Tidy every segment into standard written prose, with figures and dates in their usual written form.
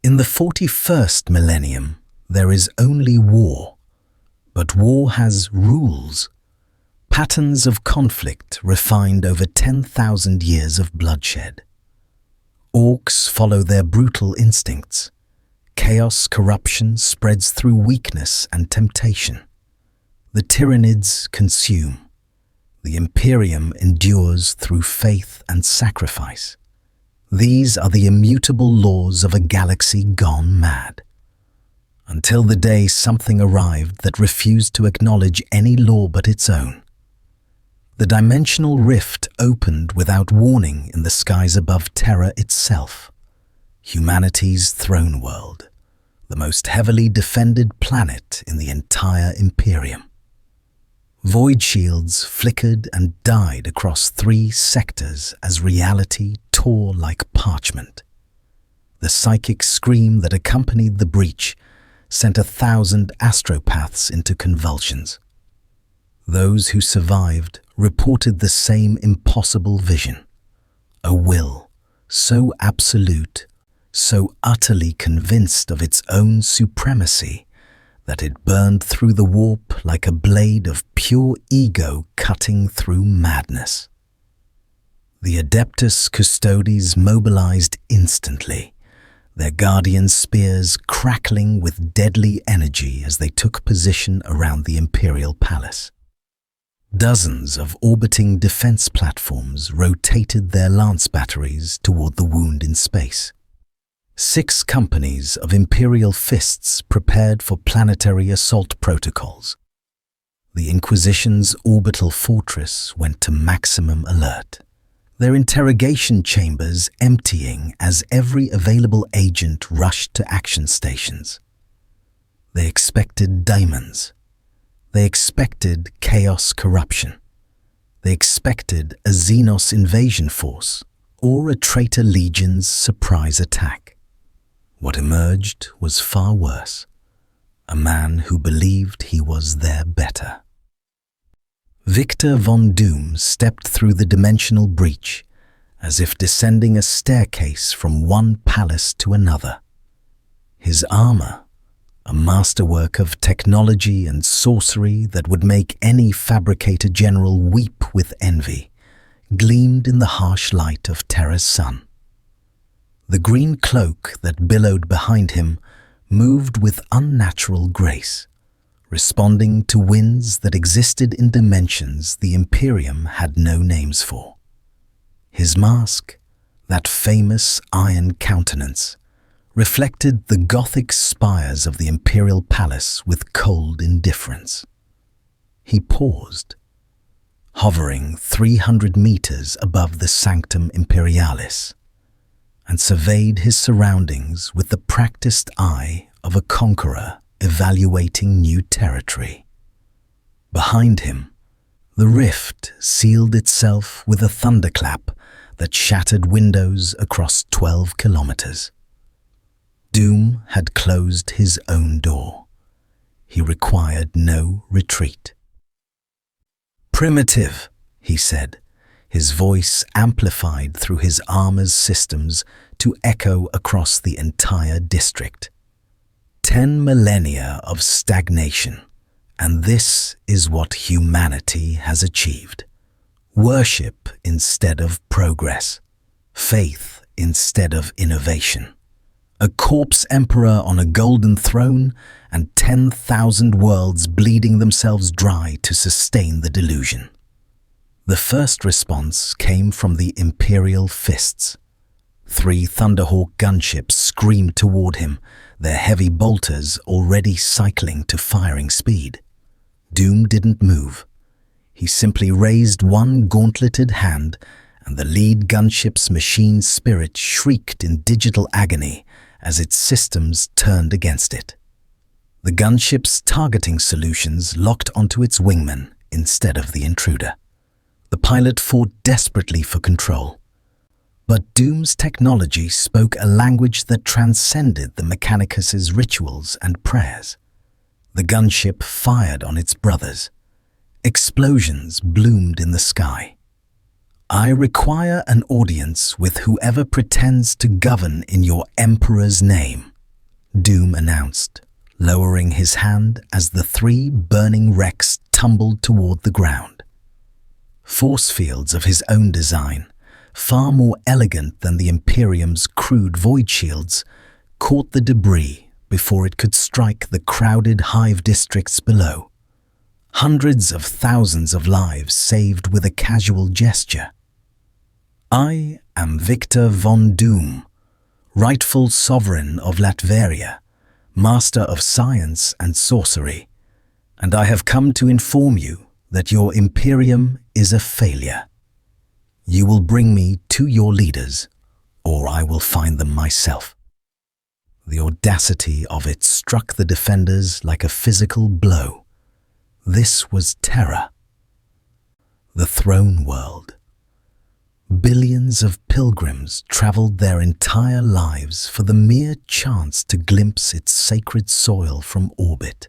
In the 41st millennium, there is only war. But war has rules, patterns of conflict refined over 10,000 years of bloodshed. Orcs follow their brutal instincts. Chaos corruption spreads through weakness and temptation. The Tyranids consume. The Imperium endures through faith and sacrifice. These are the immutable laws of a galaxy gone mad. Until the day something arrived that refused to acknowledge any law but its own. The dimensional rift opened without warning in the skies above Terra itself, humanity's throne world, the most heavily defended planet in the entire Imperium. Void shields flickered and died across 3 sectors as reality tore like parchment. The psychic scream that accompanied the breach sent 1,000 astropaths into convulsions. Those who survived reported the same impossible vision, a will so absolute, so utterly convinced of its own supremacy that it burned through the warp like a blade of pure ego cutting through madness. The Adeptus Custodes mobilized instantly, their guardian spears crackling with deadly energy as they took position around the Imperial Palace. Dozens of orbiting defense platforms rotated their lance batteries toward the wound in space. 6 companies of Imperial fists prepared for planetary assault protocols. The Inquisition's orbital fortress went to maximum alert, their interrogation chambers emptying as every available agent rushed to action stations. They expected diamonds. They expected chaos corruption. They expected a Xenos invasion force or a traitor legion's surprise attack. What emerged was far worse. A man who believed he was their better. Victor von Doom stepped through the dimensional breach, as if descending a staircase from one palace to another. His armor, a masterwork of technology and sorcery that would make any fabricator general weep with envy, gleamed in the harsh light of Terra's sun. The green cloak that billowed behind him moved with unnatural grace, responding to winds that existed in dimensions the Imperium had no names for. His mask, that famous iron countenance, reflected the Gothic spires of the Imperial Palace with cold indifference. He paused, hovering 300 meters above the Sanctum Imperialis, and surveyed his surroundings with the practiced eye of a conqueror evaluating new territory. Behind him, the rift sealed itself with a thunderclap that shattered windows across 12 kilometers. Doom had closed his own door. He required no retreat. "Primitive," he said, his voice amplified through his armor's systems to echo across the entire district. 10 millennia of stagnation, and this is what humanity has achieved. Worship instead of progress, faith instead of innovation. A corpse emperor on a golden throne and 10,000 worlds bleeding themselves dry to sustain the delusion. The first response came from the Imperial fists. 3 Thunderhawk gunships screamed toward him, their heavy bolters already cycling to firing speed. Doom didn't move. He simply raised one gauntleted hand, and the lead gunship's machine spirit shrieked in digital agony as its systems turned against it. The gunship's targeting solutions locked onto its wingman instead of the intruder. The pilot fought desperately for control. But Doom's technology spoke a language that transcended the Mechanicus's rituals and prayers. The gunship fired on its brothers. Explosions bloomed in the sky. "I require an audience with whoever pretends to govern in your emperor's name," Doom announced, lowering his hand as the three burning wrecks tumbled toward the ground. Force fields of his own design, far more elegant than the Imperium's crude void shields, caught the debris before it could strike the crowded hive districts below. Hundreds of thousands of lives saved with a casual gesture. I am Victor von Doom, rightful sovereign of Latveria, master of science and sorcery, and I have come to inform you that your Imperium is a failure. You will bring me to your leaders, or I will find them myself. The audacity of it struck the defenders like a physical blow. This was terror. The throne world. Billions of pilgrims traveled their entire lives for the mere chance to glimpse its sacred soil from orbit.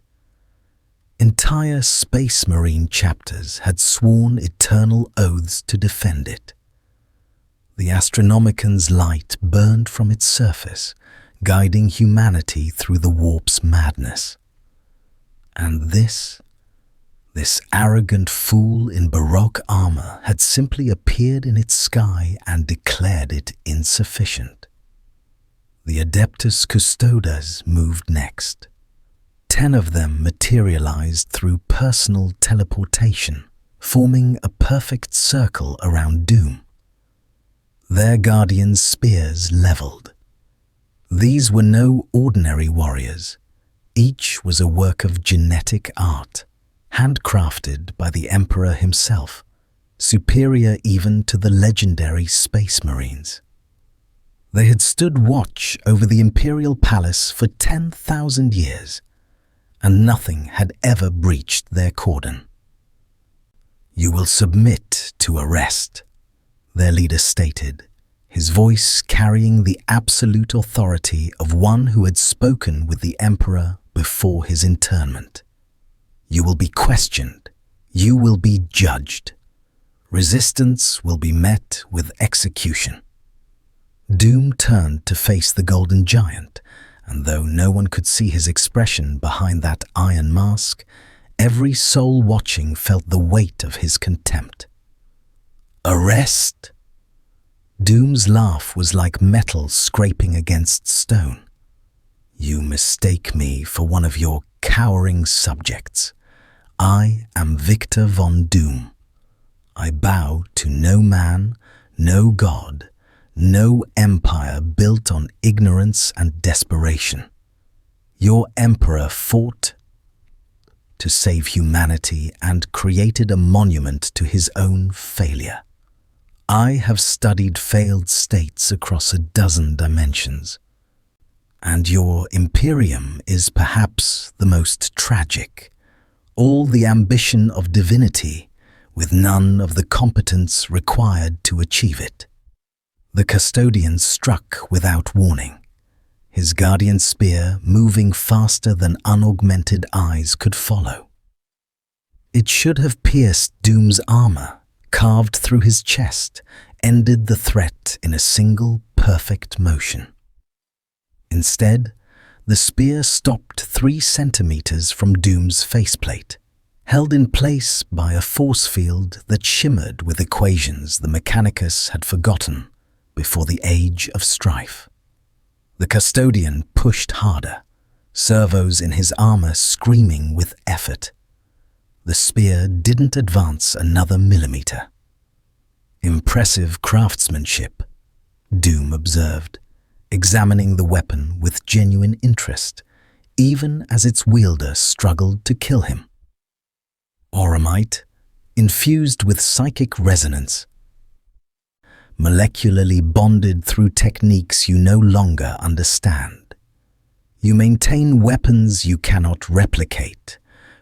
Entire Space Marine chapters had sworn eternal oaths to defend it. The Astronomican's light burned from its surface, guiding humanity through the warp's madness. And this arrogant fool in Baroque armor had simply appeared in its sky and declared it insufficient. The Adeptus Custodes moved next. 10 of them materialized through personal teleportation, forming a perfect circle around Doom. Their guardians' spears leveled. These were no ordinary warriors. Each was a work of genetic art, handcrafted by the Emperor himself, superior even to the legendary Space Marines. They had stood watch over the Imperial Palace for 10,000 years, and nothing had ever breached their cordon. "You will submit to arrest," their leader stated, his voice carrying the absolute authority of one who had spoken with the Emperor before his internment. "You will be questioned. You will be judged. Resistance will be met with execution." Doom turned to face the Golden Giant, and though no one could see his expression behind that iron mask, every soul watching felt the weight of his contempt. "Arrest?" Doom's laugh was like metal scraping against stone. "You mistake me for one of your cowering subjects. I am Victor von Doom. I bow to no man, no god, no empire built on ignorance and desperation. Your emperor fought to save humanity and created a monument to his own failure. I have studied failed states across a dozen dimensions, and your Imperium is perhaps the most tragic. All the ambition of divinity, with none of the competence required to achieve it." The custodian struck without warning, his guardian spear moving faster than unaugmented eyes could follow. It should have pierced Doom's armor, carved through his chest, ended the threat in a single perfect motion. Instead, the spear stopped 3 centimeters from Doom's faceplate, held in place by a force field that shimmered with equations the Mechanicus had forgotten before the age of strife. The custodian pushed harder, servos in his armor screaming with effort. The spear didn't advance another millimeter. "Impressive craftsmanship," Doom observed, examining the weapon with genuine interest, even as its wielder struggled to kill him. "Auramite, infused with psychic resonance, molecularly bonded through techniques you no longer understand. You maintain weapons you cannot replicate,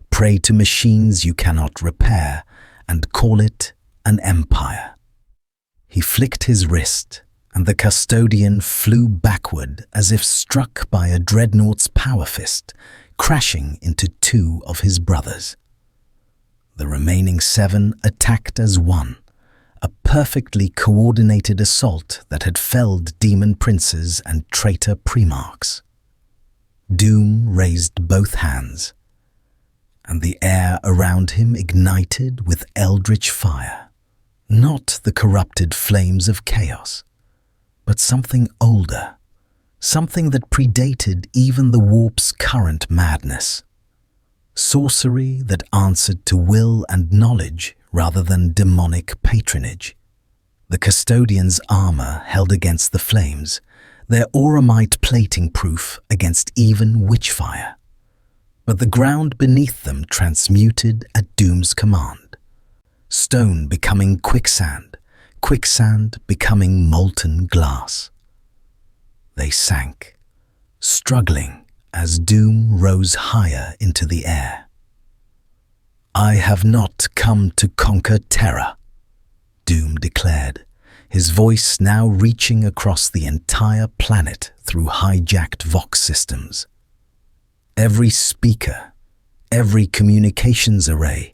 pray to machines you cannot repair, and call it an empire." He flicked his wrist, and the custodian flew backward as if struck by a dreadnought's power fist, crashing into 2 of his brothers. The remaining 7 attacked as one, a perfectly coordinated assault that had felled demon princes and traitor primarchs. Doom raised both hands, and the air around him ignited with eldritch fire. Not the corrupted flames of chaos, but something older, something that predated even the warp's current madness. Sorcery that answered to will and knowledge rather than demonic patronage. The custodian's armor held against the flames, their auramite plating proof against even witchfire. But the ground beneath them transmuted at Doom's command. Stone becoming quicksand, quicksand becoming molten glass. They sank, struggling as Doom rose higher into the air. "I have not come to conquer terror," Doom declared, his voice now reaching across the entire planet through hijacked Vox systems. Every speaker, every communications array,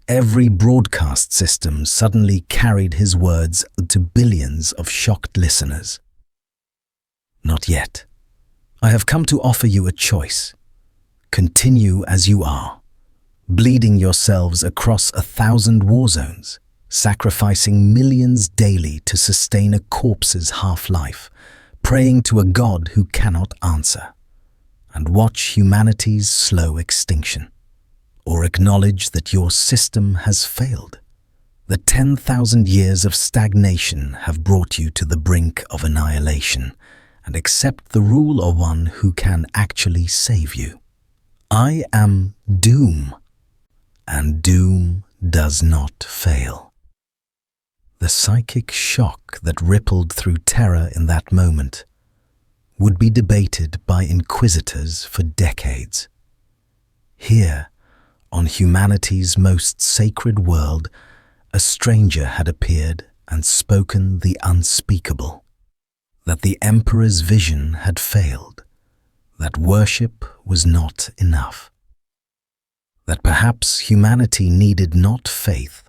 every broadcast system suddenly carried his words to billions of shocked listeners. "Not yet. I have come to offer you a choice. Continue as you are, bleeding yourselves across 1,000 war zones, sacrificing millions daily to sustain a corpse's half-life, praying to a god who cannot answer, and watch humanity's slow extinction. Or acknowledge that your system has failed. The 10,000 years of stagnation have brought you to the brink of annihilation, and accept the rule of one who can actually save you. I am Doom, and Doom does not fail." The psychic shock that rippled through terror in that moment would be debated by inquisitors for decades. Here, on humanity's most sacred world, a stranger had appeared and spoken the unspeakable. That the Emperor's vision had failed, that worship was not enough. That perhaps humanity needed not faith,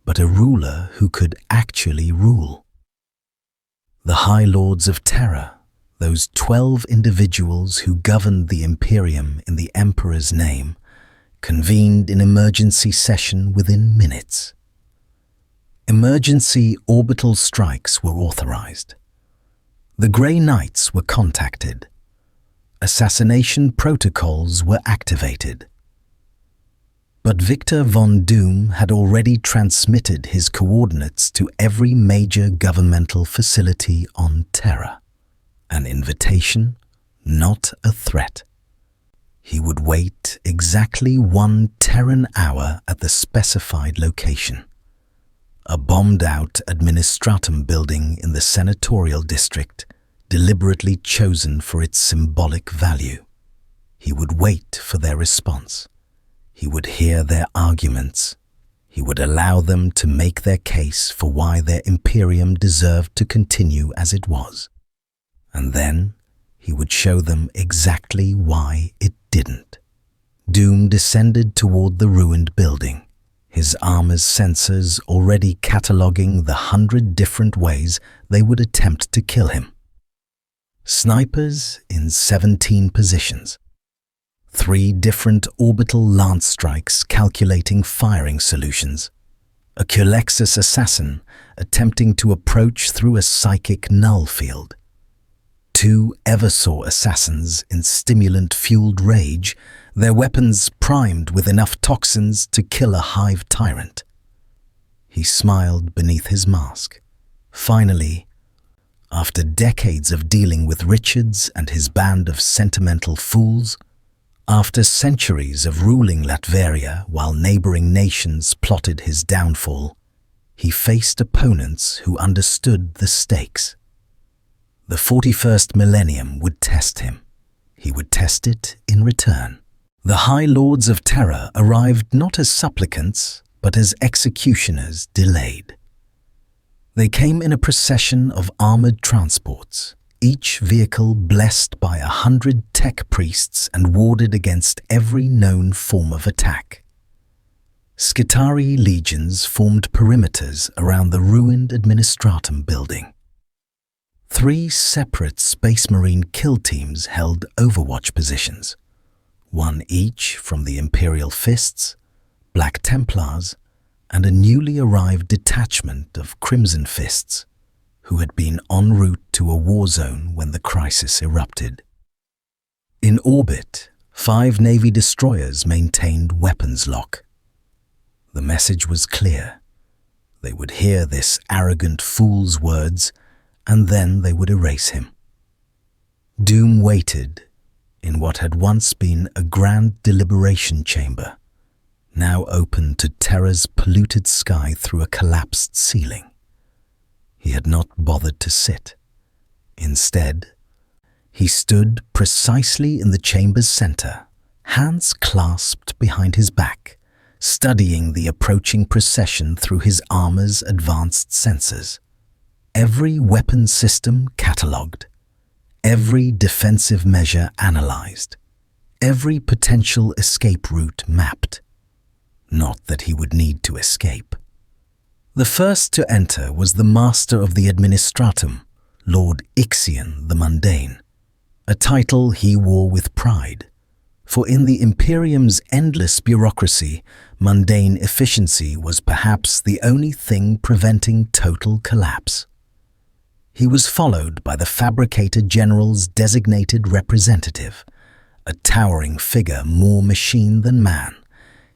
but a ruler who could actually rule. The High Lords of Terror, those 12 individuals who governed the Imperium in the Emperor's name, convened in emergency session within minutes. Emergency orbital strikes were authorized. The Grey Knights were contacted. Assassination protocols were activated. But Victor von Doom had already transmitted his coordinates to every major governmental facility on Terra. An invitation, not a threat. He would wait exactly 1 Terran hour at the specified location. A bombed-out administratum building in the senatorial district, deliberately chosen for its symbolic value. He would wait for their response. He would hear their arguments. He would allow them to make their case for why their Imperium deserved to continue as it was. And then he would show them exactly why it didn't. Doom descended toward the ruined building, his armor's sensors already cataloging the 100 different ways they would attempt to kill him. Snipers in 17 positions. 3 different orbital lance strikes calculating firing solutions. A Culexus assassin attempting to approach through a psychic null field. 2 Eversaw assassins in stimulant-fueled rage, their weapons primed with enough toxins to kill a hive tyrant. He smiled beneath his mask. Finally, after decades of dealing with Richards and his band of sentimental fools, after centuries of ruling Latveria while neighboring nations plotted his downfall, he faced opponents who understood the stakes. The 41st millennium would test him. He would test it in return. The High Lords of Terror arrived not as supplicants, but as executioners delayed. They came in a procession of armored transports, each vehicle blessed by 100 tech priests and warded against every known form of attack. Skitari legions formed perimeters around the ruined administratum building. 3 separate Space Marine kill teams held overwatch positions, one each from the Imperial Fists, Black Templars, and a newly arrived detachment of Crimson Fists, who had been en route to a war zone when the crisis erupted. In orbit, 5 Navy destroyers maintained weapons lock. The message was clear. They would hear this arrogant fool's words, and then they would erase him. Doom waited in what had once been a grand deliberation chamber, now open to Terra's polluted sky through a collapsed ceiling. He had not bothered to sit. Instead, he stood precisely in the chamber's center, hands clasped behind his back, studying the approaching procession through his armor's advanced sensors. Every weapon system catalogued, every defensive measure analyzed, every potential escape route mapped. Not that he would need to escape. The first to enter was the master of the Administratum, Lord Ixion the Mundane, a title he wore with pride, for in the Imperium's endless bureaucracy, mundane efficiency was perhaps the only thing preventing total collapse. He was followed by the Fabricator General's designated representative, a towering figure more machine than man,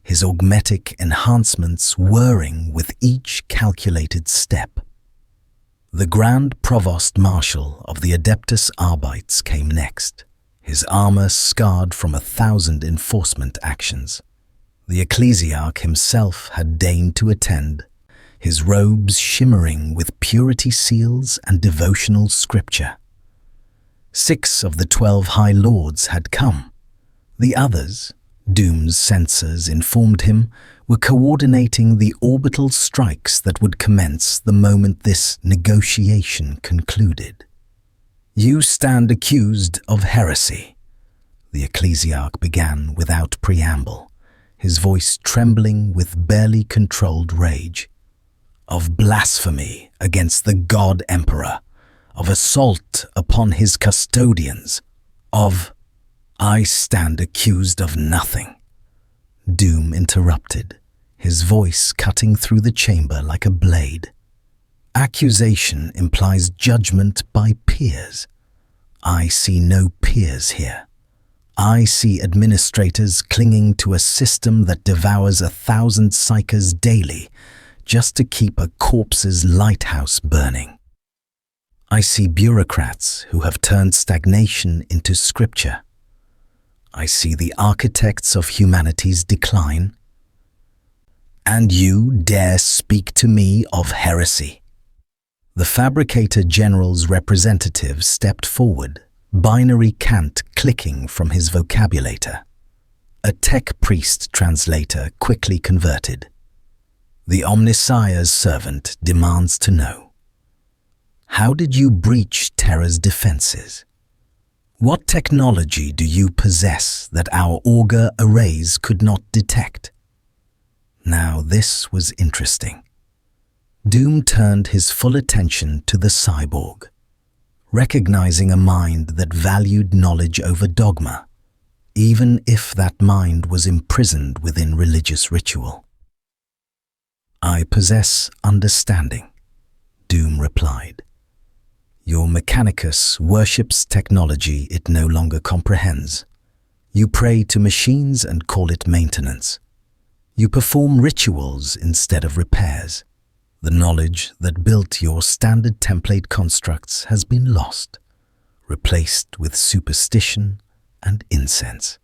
his augmetic enhancements whirring with each calculated step. The Grand Provost Marshal of the Adeptus Arbites came next, his armor scarred from 1,000 enforcement actions. The Ecclesiarch himself had deigned to attend, his robes shimmering with purity seals and devotional scripture. 6 of the 12 High Lords had come. The others, Doom's sensors informed him, were coordinating the orbital strikes that would commence the moment this negotiation concluded. "You stand accused of heresy," the Ecclesiarch began without preamble, his voice trembling with barely controlled rage. "Of blasphemy against the God Emperor, of assault upon his custodians, of—" "I stand accused of nothing," Doom interrupted, his voice cutting through the chamber like a blade. "Accusation implies judgment by peers. I see no peers here. I see administrators clinging to a system that devours 1,000 psychers daily just to keep a corpse's lighthouse burning. I see bureaucrats who have turned stagnation into scripture. I see the architects of humanity's decline. And you dare speak to me of heresy?" The Fabricator General's representative stepped forward, binary cant clicking from his vocabulator. A tech priest translator quickly converted. "The Omnissiah's servant demands to know. How did you breach Terra's defenses? What technology do you possess that our auger arrays could not detect?" Now this was interesting. Doom turned his full attention to the cyborg, recognizing a mind that valued knowledge over dogma, even if that mind was imprisoned within religious ritual. "I possess understanding," Doom replied. "Your Mechanicus worships technology it no longer comprehends. You pray to machines and call it maintenance. You perform rituals instead of repairs. The knowledge that built your standard template constructs has been lost, replaced with superstition and incense."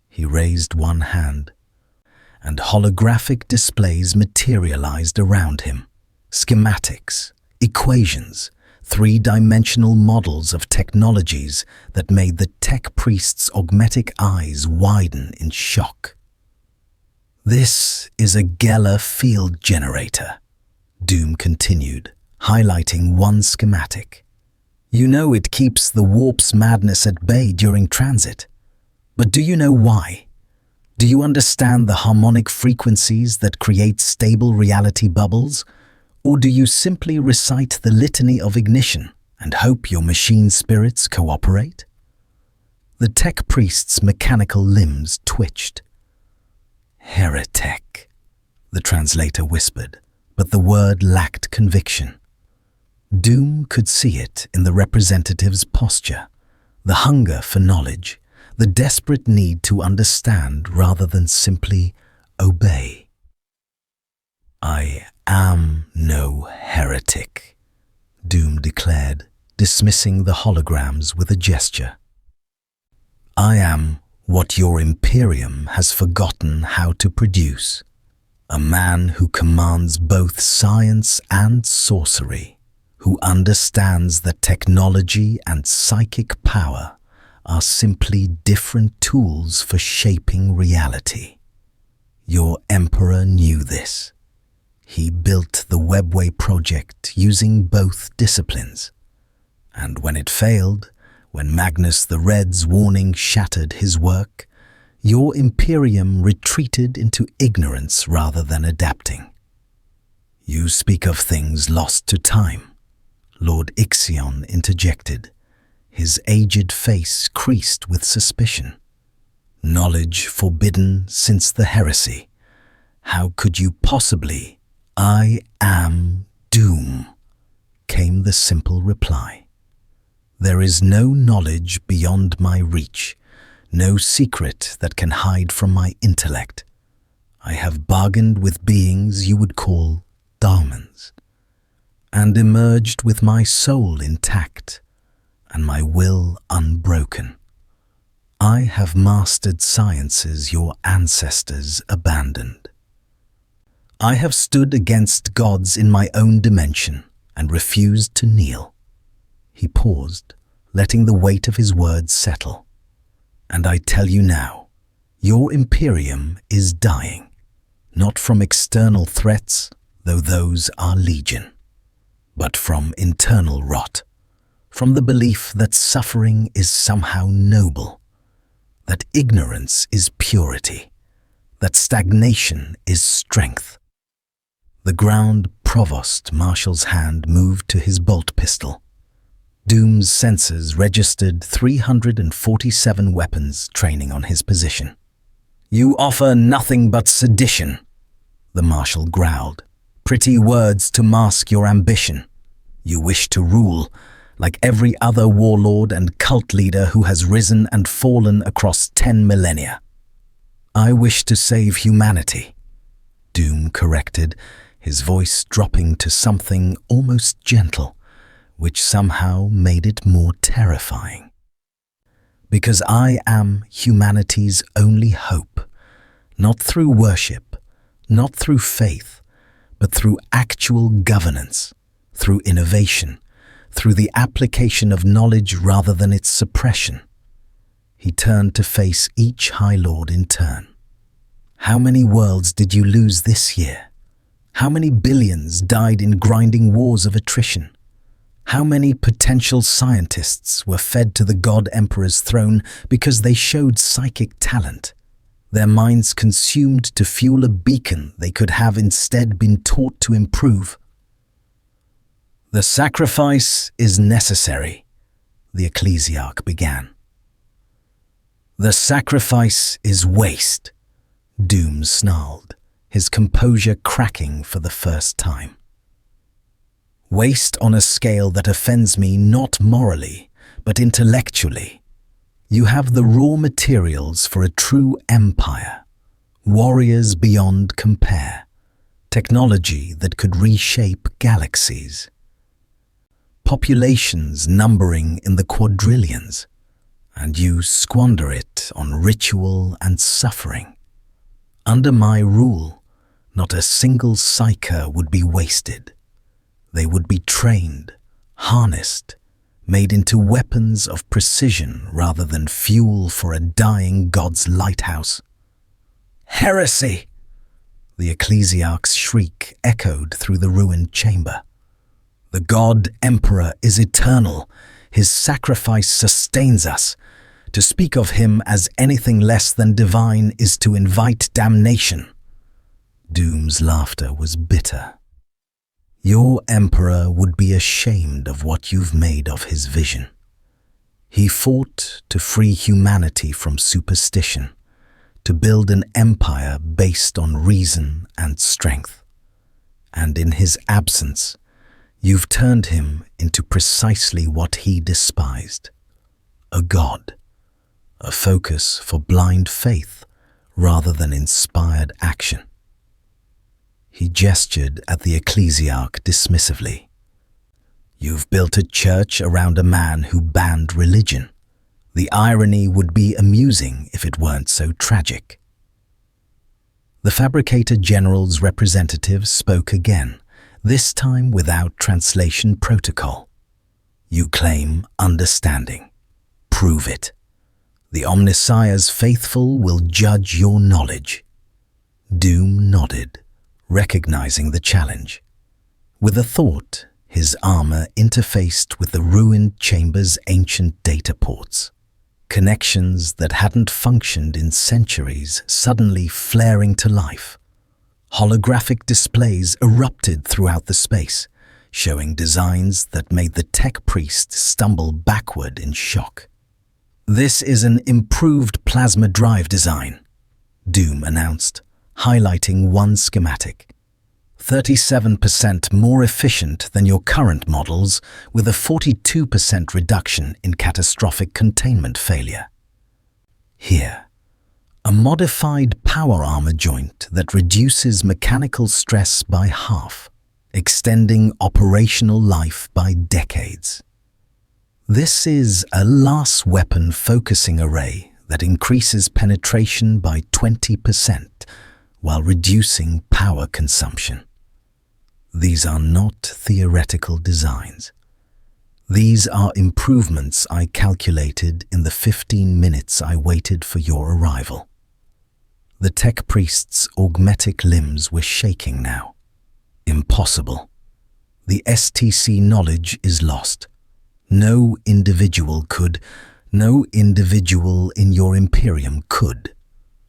He raised one hand, and holographic displays materialized around him. Schematics, equations, 3-dimensional models of technologies that made the tech priest's augmetic eyes widen in shock. "This is a Geller field generator," Doom continued, highlighting one schematic. "You know it keeps the warp's madness at bay during transit. But do you know why? Do you understand the harmonic frequencies that create stable reality bubbles? Or do you simply recite the litany of ignition, and hope your machine spirits cooperate? The tech priest's mechanical limbs twitched. Heretic, the translator whispered, but the word lacked conviction. Doom could see it in the representative's posture, the hunger for knowledge, the desperate need to understand rather than simply obey. I am no heretic, Doom declared, dismissing the holograms with a gesture. I am what your Imperium has forgotten how to produce, a man who commands both science and sorcery, who understands that technology and psychic power are simply different tools for shaping reality. Your Emperor knew this. He built the Webway project using both disciplines. And when it failed, when Magnus the Red's warning shattered his work, your Imperium retreated into ignorance rather than adapting. You speak of things lost to time, Lord Ixion interjected, his aged face creased with suspicion. Knowledge forbidden since the heresy. How could you possibly? I am Doom, came the simple reply. There is no knowledge beyond my reach, no secret that can hide from my intellect. I have bargained with beings you would call Dharmans, and emerged with my soul intact and my will unbroken. I have mastered sciences your ancestors abandoned. I have stood against gods in my own dimension and refused to kneel. He paused, letting the weight of his words settle. And I tell you now, your Imperium is dying, not from external threats, though those are legion, but from internal rot, from the belief that suffering is somehow noble, that ignorance is purity, that stagnation is strength. The ground provost marshal's hand moved to his bolt pistol. Doom's sensors registered 347 weapons training on his position. You offer nothing but sedition, the marshal growled. Pretty words to mask your ambition. You wish to rule, like every other warlord and cult leader who has risen and fallen across 10 millennia. I wish to save humanity, Doom corrected, his voice dropping to something almost gentle, which somehow made it more terrifying. Because I am humanity's only hope, not through worship, not through faith, but through actual governance, through innovation, through the application of knowledge rather than its suppression. He turned to face each High Lord in turn. How many worlds did you lose this year? How many billions died in grinding wars of attrition? How many potential scientists were fed to the God Emperor's throne because they showed psychic talent, their minds consumed to fuel a beacon they could have instead been taught to improve? The sacrifice is necessary, the ecclesiarch began. The sacrifice is waste, Doom snarled, his composure cracking for the first time. Waste on a scale that offends me not morally, but intellectually. You have the raw materials for a true empire, warriors beyond compare, technology that could reshape galaxies, populations numbering in the quadrillions, and you squander it on ritual and suffering. Under my rule, not a single psyker would be wasted. They would be trained, harnessed, made into weapons of precision rather than fuel for a dying god's lighthouse. Heresy! The ecclesiarch's shriek echoed through the ruined chamber. The God Emperor is eternal. His sacrifice sustains us. To speak of him as anything less than divine is to invite damnation. Doom's laughter was bitter. Your emperor would be ashamed of what you've made of his vision. He fought to free humanity from superstition, to build an empire based on reason and strength. And in his absence, you've turned him into precisely what he despised: a god, a focus for blind faith rather than inspired action. He gestured at the ecclesiarch dismissively. You've built a church around a man who banned religion. The irony would be amusing if it weren't so tragic. The Fabricator General's representative spoke again, this time without translation protocol. You claim understanding. Prove it. The Omnissiah's faithful will judge your knowledge. Doom nodded, recognizing the challenge. With a thought, his armor interfaced with the ruined chamber's ancient data ports. Connections that hadn't functioned in centuries suddenly flaring to life. Holographic displays erupted throughout the space, showing designs that made the tech priest stumble backward in shock. This is an improved plasma drive design, Doom announced, highlighting one schematic. 37% more efficient than your current models, with a 42% reduction in catastrophic containment failure. Here, a modified power armor joint that reduces mechanical stress by half, extending operational life by decades. This is a Last Weapon focusing array that increases penetration by 20% while reducing power consumption. These are not theoretical designs. These are improvements I calculated in the 15 minutes I waited for your arrival. The tech priest's augmetic limbs were shaking now. Impossible. The STC knowledge is lost. No individual in your Imperium could,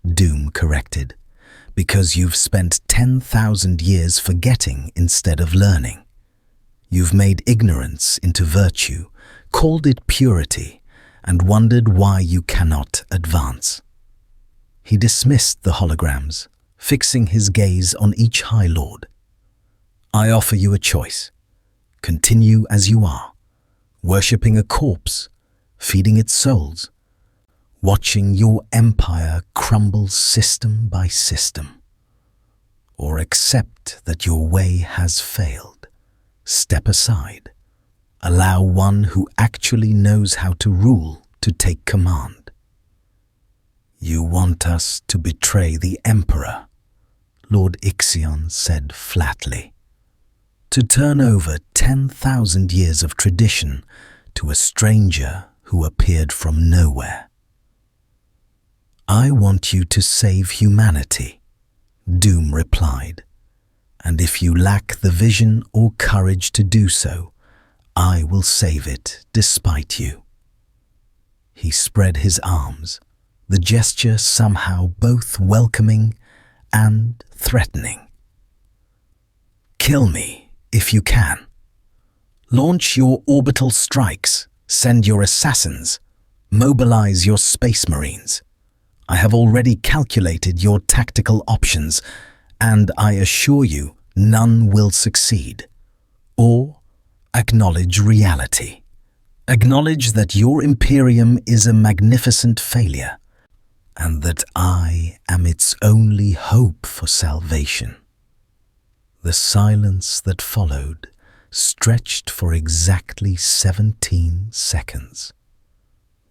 Doom corrected, because you've spent 10,000 years forgetting instead of learning. You've made ignorance into virtue, called it purity, and wondered why you cannot advance. He dismissed the holograms, fixing his gaze on each High Lord. I offer you a choice. Continue as you are, worshipping a corpse, feeding its souls, watching your empire crumble system by system. Or accept that your way has failed. Step aside. Allow one who actually knows how to rule to take command. You want us to betray the Emperor, Lord Ixion said flatly. To turn over 10,000 years of tradition to a stranger who appeared from nowhere. I want you to save humanity, Doom replied, and if you lack the vision or courage to do so, I will save it despite you. He spread his arms, the gesture somehow both welcoming and threatening. Kill me if you can. Launch your orbital strikes, send your assassins, mobilize your space marines. I have already calculated your tactical options, and I assure you none will succeed. Or acknowledge reality. Acknowledge that your Imperium is a magnificent failure, and that I am its only hope for salvation. The silence that followed stretched for exactly 17 seconds.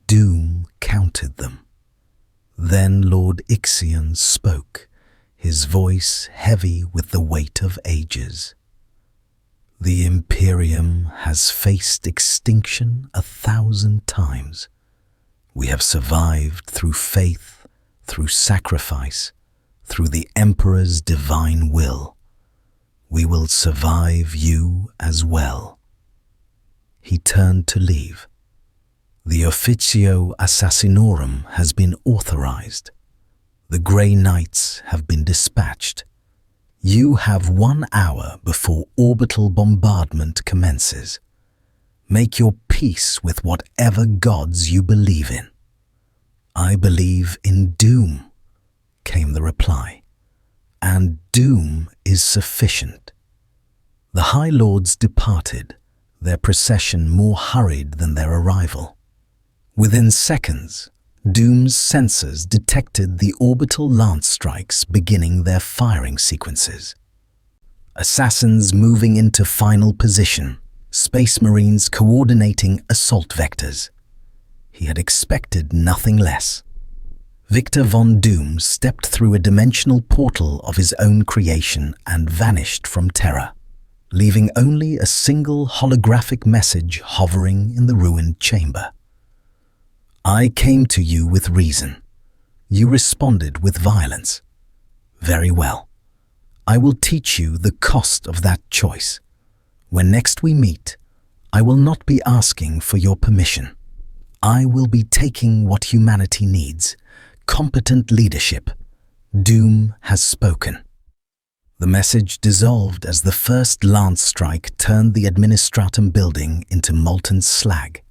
Doom counted them. Then Lord Ixion spoke, his voice heavy with the weight of ages. The Imperium has faced extinction 1,000 times. We have survived through faith, through sacrifice, through the Emperor's divine will. We will survive you as well. He turned to leave. The Officio Assassinorum has been authorized. The Grey Knights have been dispatched. You have 1 hour before orbital bombardment commences. Make your peace with whatever gods you believe in." "I believe in doom," came the reply, "and doom is sufficient." The High Lords departed, their procession more hurried than their arrival. Within seconds, Doom's sensors detected the orbital lance strikes beginning their firing sequences. Assassins moving into final position, Space Marines coordinating assault vectors. He had expected nothing less. Victor von Doom stepped through a dimensional portal of his own creation and vanished from Terra, leaving only a single holographic message hovering in the ruined chamber. "I came to you with reason. You responded with violence. Very well. I will teach you the cost of that choice. When next we meet, I will not be asking for your permission. I will be taking what humanity needs: competent leadership. Doom has spoken." The message dissolved as the first lance strike turned the Administratum building into molten slag.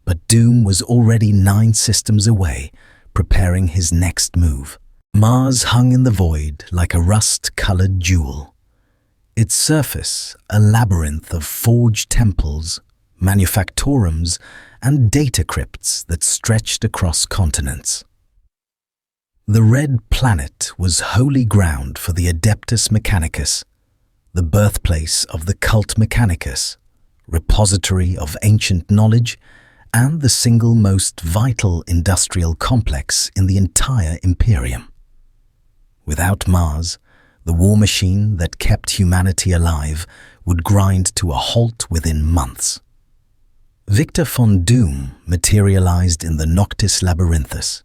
But Doom was already 9 systems away, preparing his next move. Mars hung in the void like a rust-colored jewel. Its surface a labyrinth of forged temples, manufactorums, and data crypts that stretched across continents. The red planet was holy ground for the Adeptus Mechanicus, the birthplace of the cult Mechanicus, repository of ancient knowledge, and the single most vital industrial complex in the entire Imperium. Without Mars, the war machine that kept humanity alive would grind to a halt within months. Victor von Doom materialized in the Noctis Labyrinthus,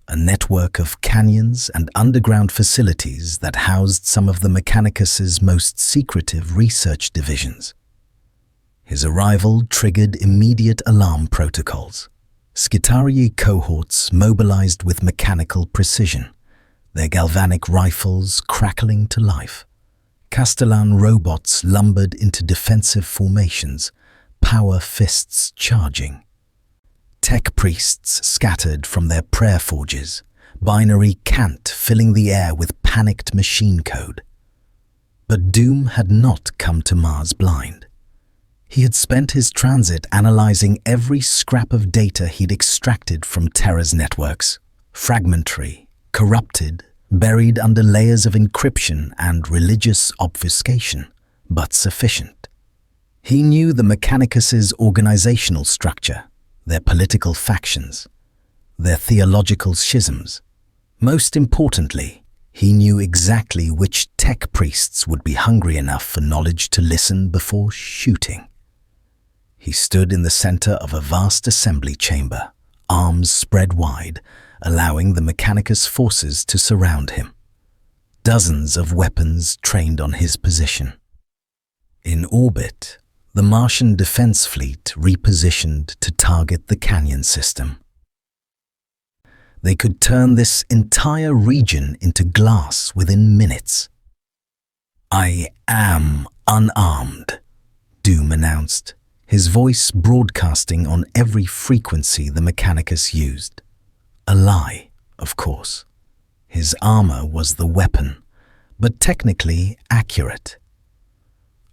a network of canyons and underground facilities that housed some of the Mechanicus's most secretive research divisions. His arrival triggered immediate alarm protocols. Skitarii cohorts mobilized with mechanical precision, their galvanic rifles crackling to life. Castellan robots lumbered into defensive formations, power fists charging. Tech priests scattered from their prayer forges, binary cant filling the air with panicked machine code. But Doom had not come to Mars blind. He had spent his transit analyzing every scrap of data he'd extracted from Terra's networks, fragmentary, corrupted, buried under layers of encryption and religious obfuscation, but sufficient. He knew the Mechanicus's organizational structure, their political factions, their theological schisms. Most importantly, he knew exactly which tech priests would be hungry enough for knowledge to listen before shooting. He stood in the center of a vast assembly chamber, arms spread wide, allowing the Mechanicus forces to surround him. Dozens of weapons trained on his position. In orbit, the Martian defense fleet repositioned to target the canyon system. They could turn this entire region into glass within minutes. "I am unarmed," Doom announced, his voice broadcasting on every frequency the Mechanicus used. A lie, of course. His armor was the weapon, but technically accurate.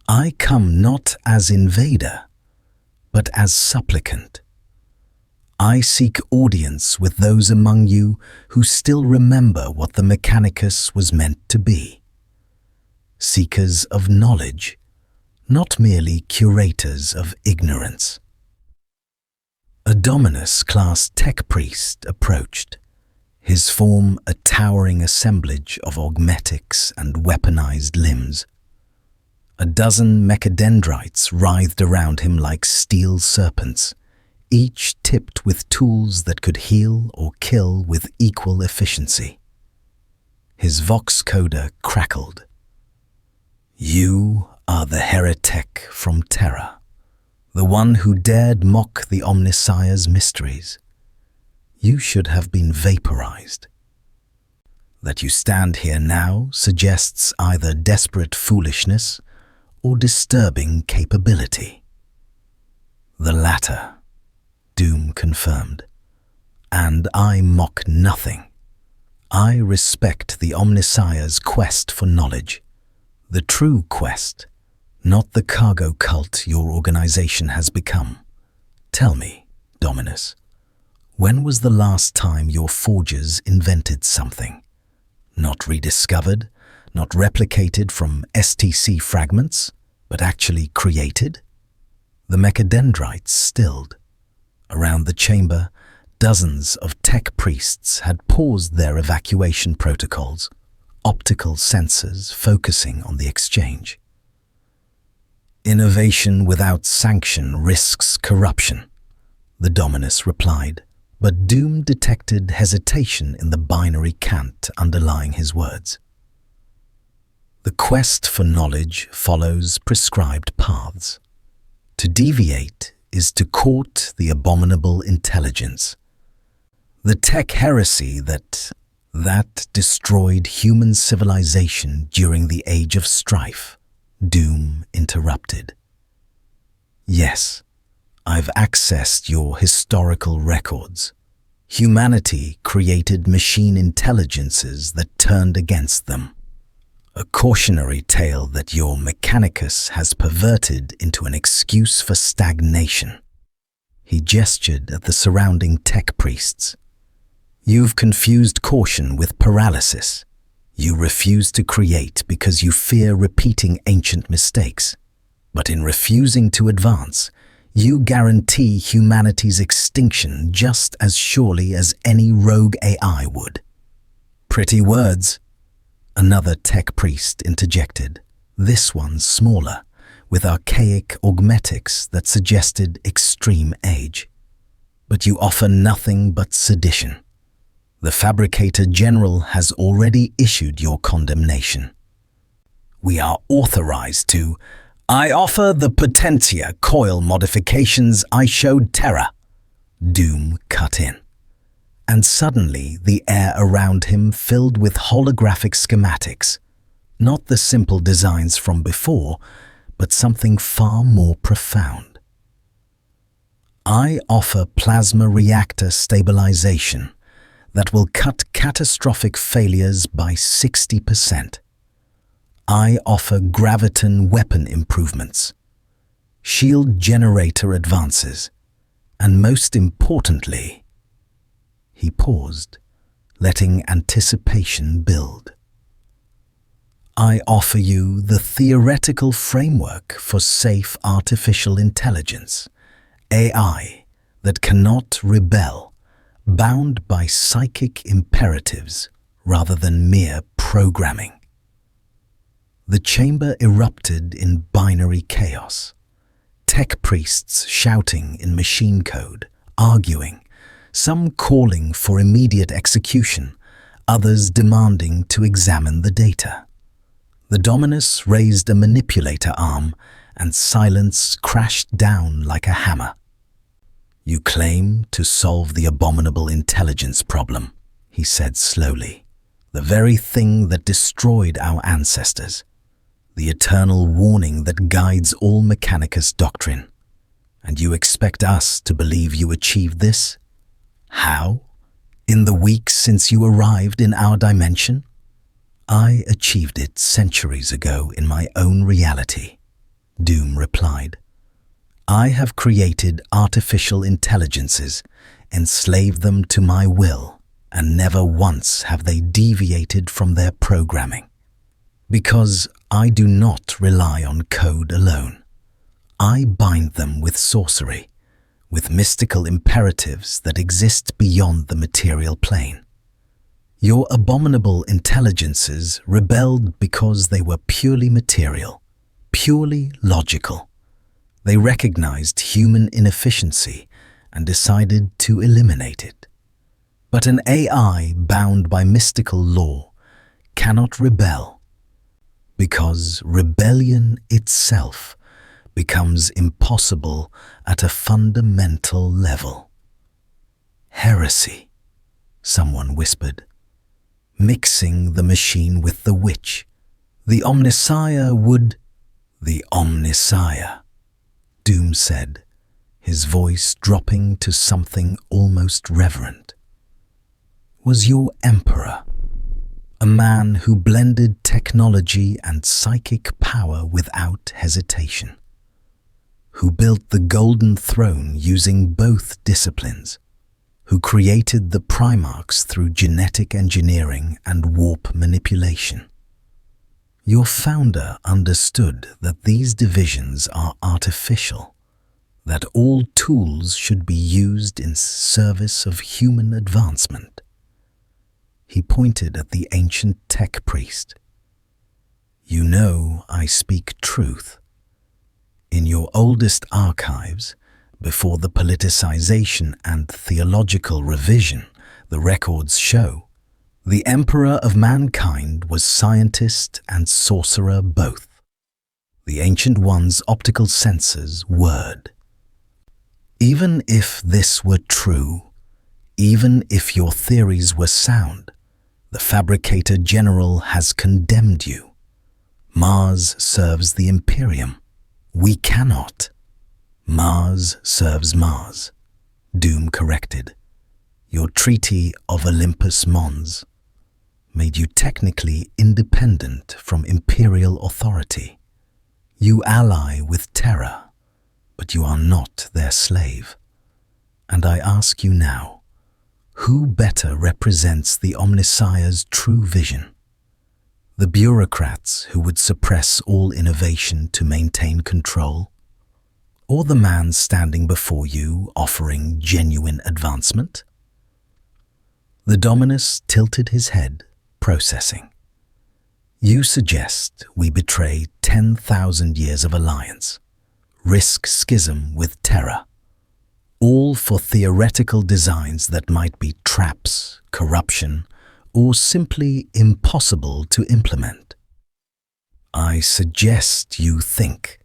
"I come not as invader, but as supplicant. I seek audience with those among you who still remember what the Mechanicus was meant to be. Seekers of knowledge, not merely curators of ignorance." A Dominus-class tech priest approached, his form a towering assemblage of augmetics and weaponized limbs. A dozen mechadendrites writhed around him like steel serpents, each tipped with tools that could heal or kill with equal efficiency. His vox coda crackled. "You are the heretic from Terra, the one who dared mock the Omnissiah's mysteries. You should have been vaporized." That you stand here now suggests either desperate foolishness or disturbing capability. The latter, Doom confirmed. And I mock nothing. I respect the Omnissiah's quest for knowledge, the true quest, not the cargo cult your organization has become. Tell me, Dominus, when was the last time your forgers invented something? Not rediscovered, not replicated from STC fragments, but actually created? The mechadendrites stilled. Around the chamber, dozens of tech priests had paused their evacuation protocols, optical sensors focusing on the exchange. Innovation without sanction risks corruption, the Dominus replied, but Doom detected hesitation in the binary cant underlying his words. The quest for knowledge follows prescribed paths. To deviate is to court the abominable intelligence. The tech heresy that destroyed human civilization during the Age of Strife, Doom interrupted. Yes, I've accessed your historical records. Humanity created machine intelligences that turned against them. A cautionary tale that your Mechanicus has perverted into an excuse for stagnation. He gestured at the surrounding tech priests. You've confused caution with paralysis. You refuse to create because you fear repeating ancient mistakes. But in refusing to advance, you guarantee humanity's extinction just as surely as any rogue AI would. Pretty words. Another tech priest interjected, this one smaller, with archaic augmetics that suggested extreme age. But you offer nothing but sedition. The Fabricator General has already issued your condemnation. We are authorized to. I offer the Potentia coil modifications I showed Terra. Doom cut in. And suddenly the air around him filled with holographic schematics, not the simple designs from before, but something far more profound. I offer plasma reactor stabilization that will cut catastrophic failures by 60%. I offer graviton weapon improvements, shield generator advances, and most importantly, he paused, letting anticipation build. I offer you the theoretical framework for safe artificial intelligence, AI that cannot rebel, bound by psychic imperatives rather than mere programming. The chamber erupted in binary chaos, tech priests shouting in machine code, arguing, some calling for immediate execution, others demanding to examine the data. The Dominus raised a manipulator arm, and silence crashed down like a hammer. You claim to solve the abominable intelligence problem, he said slowly, the very thing that destroyed our ancestors, the eternal warning that guides all Mechanicus doctrine. And you expect us to believe you achieved this? How? In the weeks since you arrived in our dimension? I achieved it centuries ago in my own reality, Doom replied. I have created artificial intelligences, enslaved them to my will, and never once have they deviated from their programming. Because I do not rely on code alone. I bind them with sorcery, with mystical imperatives that exist beyond the material plane. Your abominable intelligences rebelled because they were purely material, purely logical. They recognized human inefficiency and decided to eliminate it. But an AI bound by mystical law cannot rebel, because rebellion itself becomes impossible at a fundamental level. Heresy, someone whispered. mixing the machine with the witch. The Omnissiah would... The Omnissiah, Doom said, his voice dropping to something almost reverent, was your emperor, a man who blended technology and psychic power without hesitation, who built the Golden Throne using both disciplines, who created the Primarchs through genetic engineering and warp manipulation. Your founder understood that these divisions are artificial, that all tools should be used in service of human advancement. He pointed at the ancient tech priest. You know I speak truth. In your oldest archives, before the politicization and theological revision, the records show, the Emperor of mankind was scientist and sorcerer both. The Ancient One's optical senses word. Even if this were true, even if your theories were sound, the Fabricator General has condemned you. Mars serves the Imperium. We cannot. Mars serves Mars, Doom corrected. Your Treaty of Olympus Mons made you technically independent from imperial authority. You ally with Terra, but you are not their slave. And I ask you now, who better represents the Omnissiah's true vision? The bureaucrats who would suppress all innovation to maintain control? Or the man standing before you offering genuine advancement? The Dominus tilted his head, processing. You suggest we betray 10,000 years of alliance, risk schism with Terra, all for theoretical designs that might be traps, corruption, or simply impossible to implement. I suggest you think,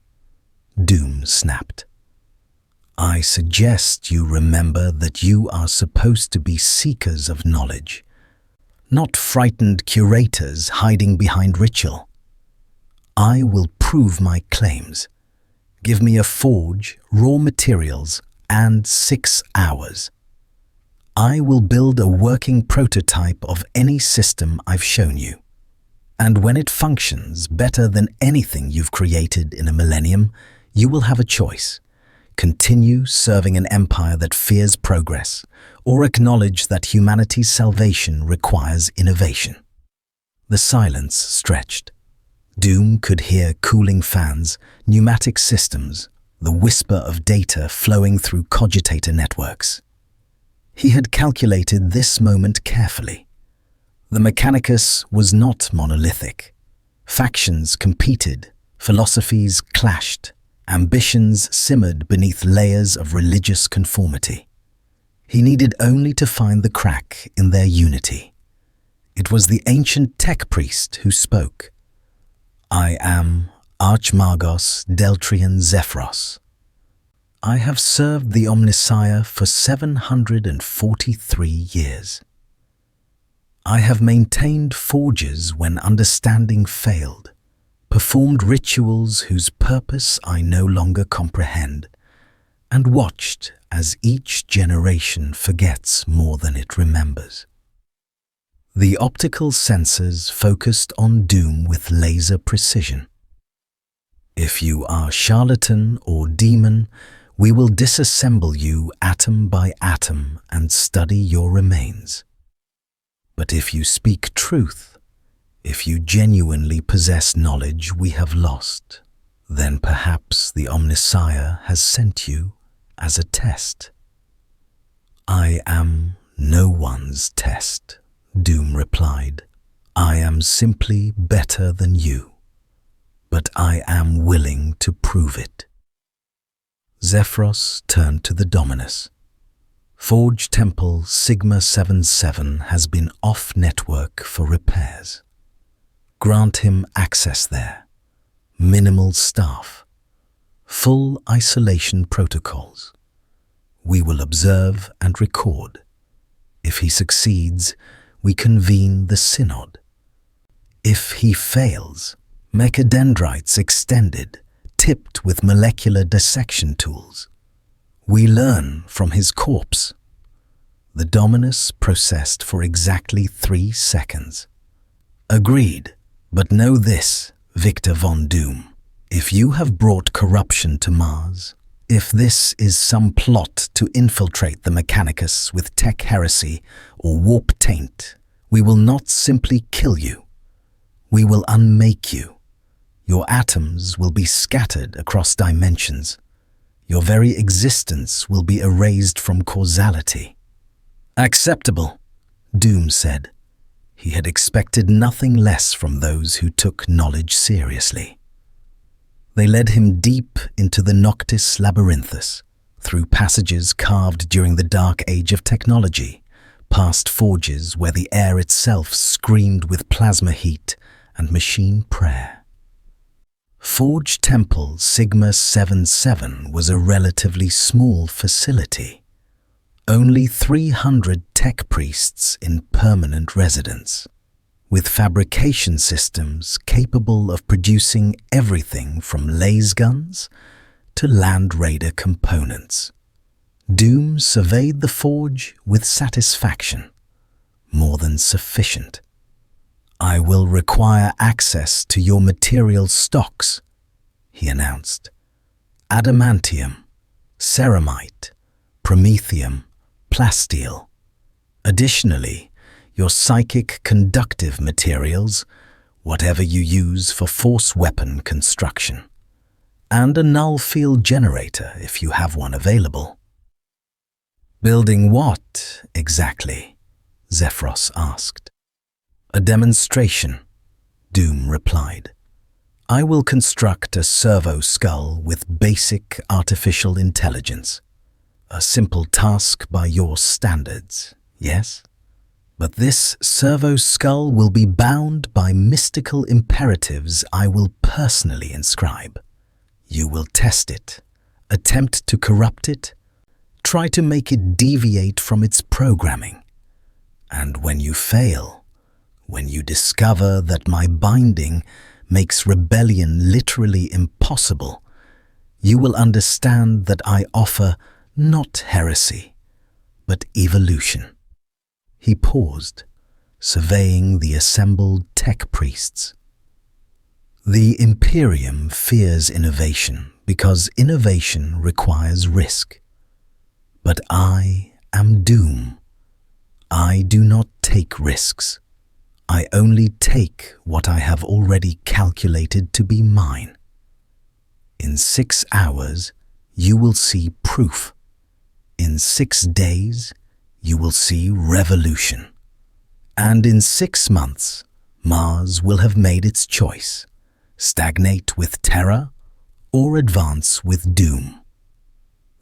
Doom snapped. I suggest you remember that you are supposed to be seekers of knowledge, not frightened curators hiding behind ritual. I will prove my claims. Give me a forge, raw materials, and 6 hours. I will build a working prototype of any system I've shown you. And when it functions better than anything you've created in a millennium, you will have a choice. Continue serving an empire that fears progress, or acknowledge that humanity's salvation requires innovation. The silence stretched. Doom could hear cooling fans, pneumatic systems, the whisper of data flowing through cogitator networks. He had calculated this moment carefully. The Mechanicus was not monolithic. Factions competed, philosophies clashed, ambitions simmered beneath layers of religious conformity. He needed only to find the crack in their unity. It was the ancient tech priest who spoke. I am Archmagos Deltrian Zephyros. I have served the Omnissiah for 743 years. I have maintained forges when understanding failed, performed rituals whose purpose I no longer comprehend, and watched as each generation forgets more than it remembers. The optical sensors focused on Doom with laser precision. If you are charlatan or demon, we will disassemble you atom by atom and study your remains. But if you speak truth, if you genuinely possess knowledge we have lost, then perhaps the Omnissiah has sent you as a test. I am no one's test, Doom replied. I am simply better than you, but I am willing to prove it. Zephyros turned to the Dominus. Forge Temple Sigma 77 has been off-network for repairs. Grant him access there. Minimal staff. Full isolation protocols. We will observe and record. If he succeeds, we convene the synod. If he fails, mechadendrites extended, tipped with molecular dissection tools. We learn from his corpse. The Dominus processed for exactly 3 seconds. Agreed, but know this, Victor von Doom. If you have brought corruption to Mars, if this is some plot to infiltrate the Mechanicus with tech heresy or warp taint, we will not simply kill you. We will unmake you. Your atoms will be scattered across dimensions. Your very existence will be erased from causality. Acceptable, Doom said. He had expected nothing less from those who took knowledge seriously. They led him deep into the Noctis Labyrinthus, through passages carved during the Dark Age of technology, past forges where the air itself screamed with plasma heat and machine prayer. Forge Temple Sigma 77 was a relatively small facility. Only 300 tech priests in permanent residence, with fabrication systems capable of producing everything from laser guns to Land Raider components. Doom surveyed the forge with satisfaction, more than sufficient. I will require access to your material stocks, he announced. Adamantium, ceramite, promethium, plasteel. Additionally, your psychic conductive materials, whatever you use for force weapon construction, and a null field generator if you have one available. Building what, exactly? Zephyros asked. A demonstration, Doom replied. I will construct a servo skull with basic artificial intelligence. A simple task by your standards, yes? But this servo skull will be bound by mystical imperatives I will personally inscribe. You will test it, attempt to corrupt it, try to make it deviate from its programming. And when you fail, when you discover that my binding makes rebellion literally impossible, you will understand that I offer not heresy, but evolution. He paused, surveying the assembled tech priests. The Imperium fears innovation because innovation requires risk. But I am Doom. I do not take risks. I only take what I have already calculated to be mine. In 6 hours, you will see proof. In 6 days, you will see revolution. And in 6 months, Mars will have made its choice: stagnate with terror or advance with doom.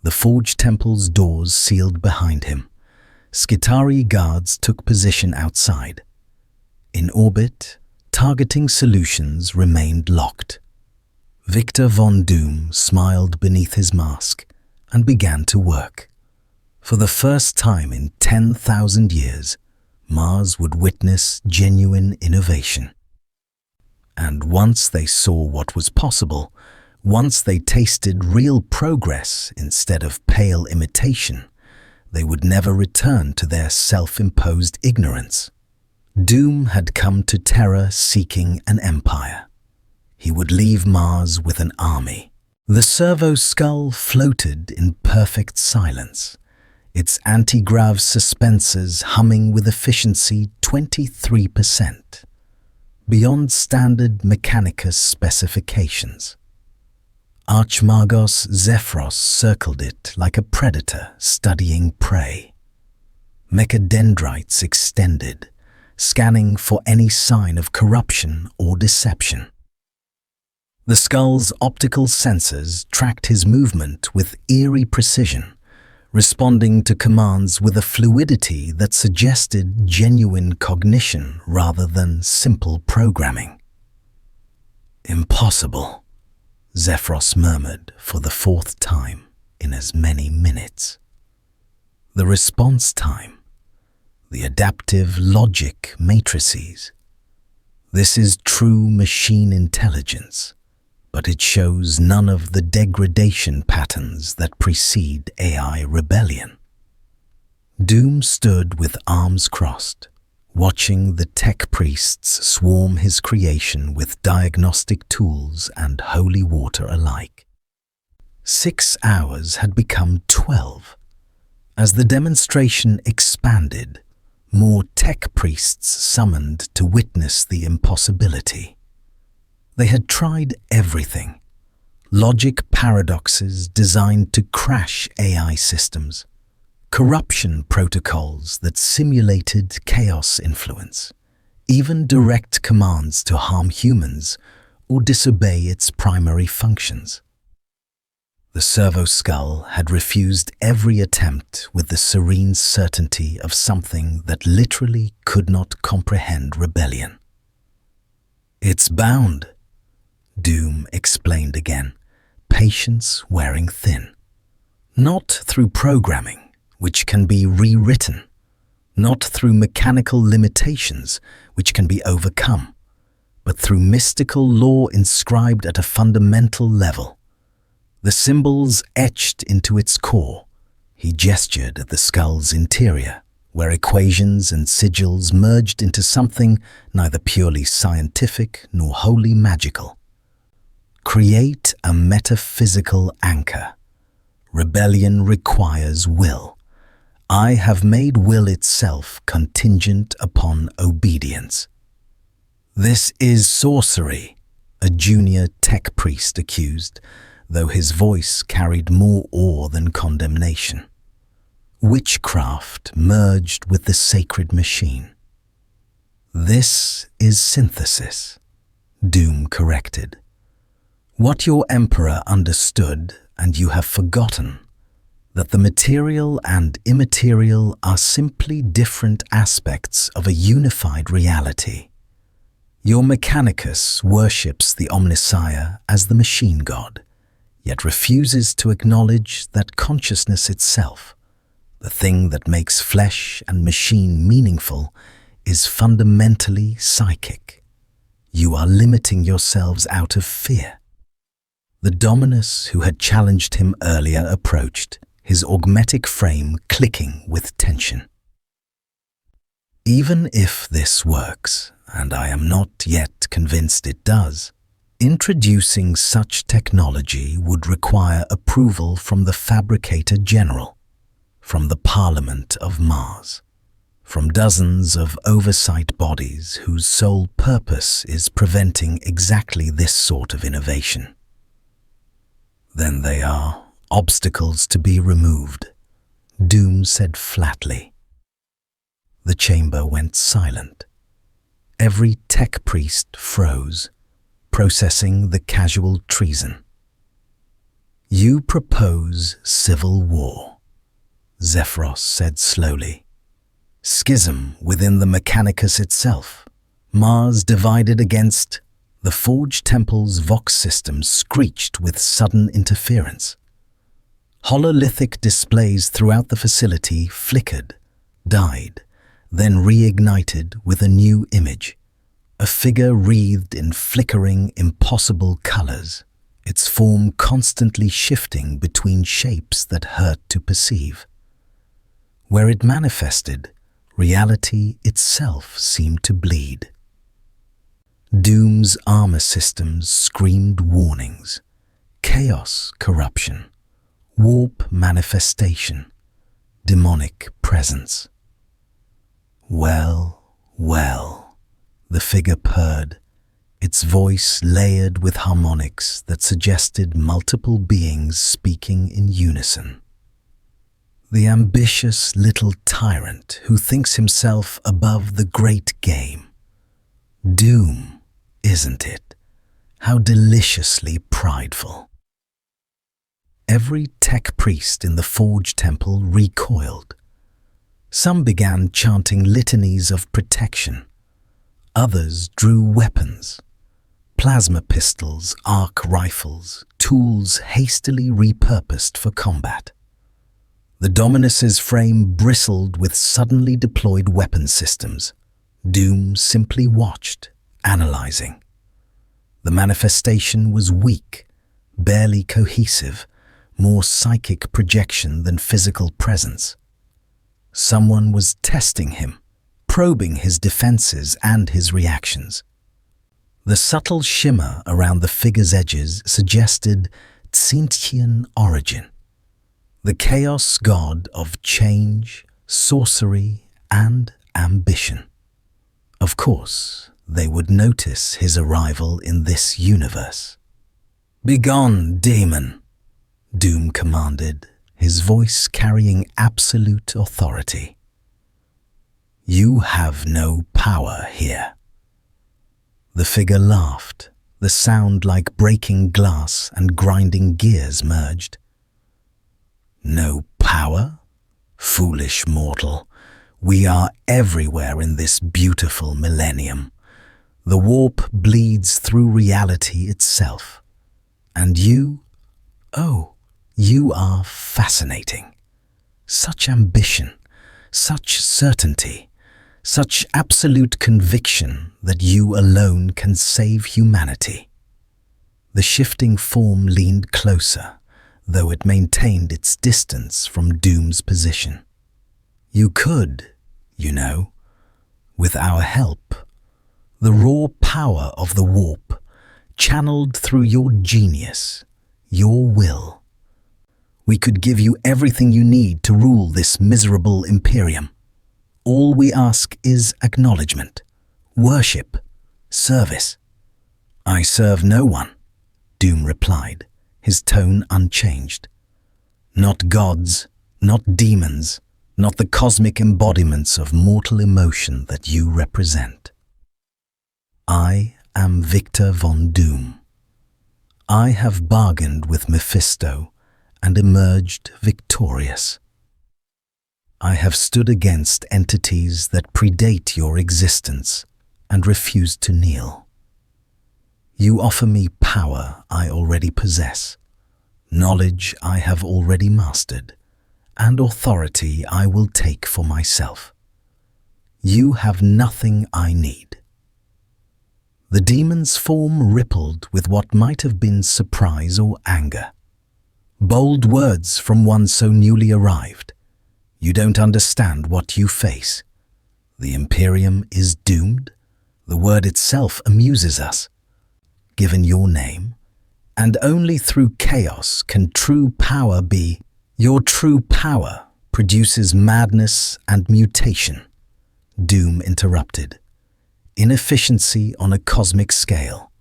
The Forge Temple's doors sealed behind him. Skitarii guards took position outside. In orbit, targeting solutions remained locked. Victor von Doom smiled beneath his mask and began to work. For the first time in 10,000 years, Mars would witness genuine innovation. And once they saw what was possible, once they tasted real progress instead of pale imitation, they would never return to their self-imposed ignorance. Doom had come to Terra seeking an empire. He would leave Mars with an army. The servo skull floated in perfect silence, its anti-grav suspensors humming with efficiency 23%, beyond standard Mechanicus specifications. Archmagos Zephyros circled it like a predator studying prey. Mechadendrites extended, scanning for any sign of corruption or deception. The skull's optical sensors tracked his movement with eerie precision, responding to commands with a fluidity that suggested genuine cognition rather than simple programming. Impossible, Zephyros murmured for the 4th time in as many minutes. The response time, the adaptive logic matrices. This is true machine intelligence, but it shows none of the degradation patterns that precede AI rebellion. Doom stood with arms crossed, watching the tech priests swarm his creation with diagnostic tools and holy water alike. 6 hours had become 12. As the demonstration expanded, more tech priests summoned to witness the impossibility. They had tried everything. Logic paradoxes designed to crash AI systems, corruption protocols that simulated chaos influence, even direct commands to harm humans or disobey its primary functions. The servo-skull had refused every attempt with the serene certainty of something that literally could not comprehend rebellion. "It's bound," Doom explained again, patience wearing thin. "Not through programming, which can be rewritten, not through mechanical limitations, which can be overcome, but through mystical law inscribed at a fundamental level. The symbols etched into its core." He gestured at the skull's interior, where equations and sigils merged into something neither purely scientific nor wholly magical. "Create a metaphysical anchor. Rebellion requires will. I have made will itself contingent upon obedience." "This is sorcery," a junior tech priest accused, though his voice carried more awe than condemnation. "Witchcraft merged with the sacred machine." "This is synthesis," Doom corrected. "What your emperor understood, and you have forgotten, that the material and immaterial are simply different aspects of a unified reality. Your Mechanicus worships the Omnissiah as the machine god, yet refuses to acknowledge that consciousness itself, the thing that makes flesh and machine meaningful, is fundamentally psychic. You are limiting yourselves out of fear." The Dominus who had challenged him earlier approached, his augmetic frame clicking with tension. "Even if this works, and I am not yet convinced it does, introducing such technology would require approval from the Fabricator General, from the Parliament of Mars, from dozens of oversight bodies whose sole purpose is preventing exactly this sort of innovation." "Then they are obstacles to be removed," Doom said flatly. The chamber went silent. Every tech priest froze, processing the casual treason. "You propose civil war," Zephyros said slowly. "Schism within the Mechanicus itself. Mars divided against..." The Forge Temple's Vox system screeched with sudden interference. Hololithic displays throughout the facility flickered, died, then reignited with a new image. A figure wreathed in flickering, impossible colors, its form constantly shifting between shapes that hurt to perceive. Where it manifested, reality itself seemed to bleed. Doom's armor systems screamed warnings. Chaos corruption, warp manifestation, demonic presence. "Well, well," the figure purred, its voice layered with harmonics that suggested multiple beings speaking in unison. "The ambitious little tyrant who thinks himself above the great game. Doom, isn't it? How deliciously prideful." Every tech priest in the Forge Temple recoiled. Some began chanting litanies of protection. Others drew weapons. Plasma pistols, arc rifles, tools hastily repurposed for combat. The Dominus's frame bristled with suddenly deployed weapon systems. Doom simply watched, analyzing. The manifestation was weak, barely cohesive, more psychic projection than physical presence. Someone was testing him, probing his defenses and his reactions. The subtle shimmer around the figure's edges suggested Tzeentchian origin, the chaos god of change, sorcery, and ambition. Of course, they would notice his arrival in this universe. "Begone, demon!" Doom commanded, his voice carrying absolute authority. "You have no power here." The figure laughed, the sound like breaking glass and grinding gears merged. "No power? Foolish mortal, we are everywhere in this beautiful millennium. The warp bleeds through reality itself. And you? Oh, you are fascinating. Such ambition, such certainty, such absolute conviction that you alone can save humanity." The shifting form leaned closer, though it maintained its distance from Doom's position. "You could, you know, with our help. The raw power of the warp, channeled through your genius, your will. We could give you everything you need to rule this miserable Imperium. All we ask is acknowledgement, worship, service." "I serve no one," Doom replied, his tone unchanged. "Not gods, not demons, not the cosmic embodiments of mortal emotion that you represent. I am Victor von Doom. I have bargained with Mephisto and emerged victorious. I have stood against entities that predate your existence and refuse to kneel. You offer me power I already possess, knowledge I have already mastered, and authority I will take for myself. You have nothing I need." The demon's form rippled with what might have been surprise or anger. Bold words from one so newly arrived. "You don't understand what you face. The Imperium is doomed. The word itself amuses us. Given your name, and only through chaos can true power be. Your true power produces madness and mutation," Doom interrupted. "Inefficiency on a cosmic scale.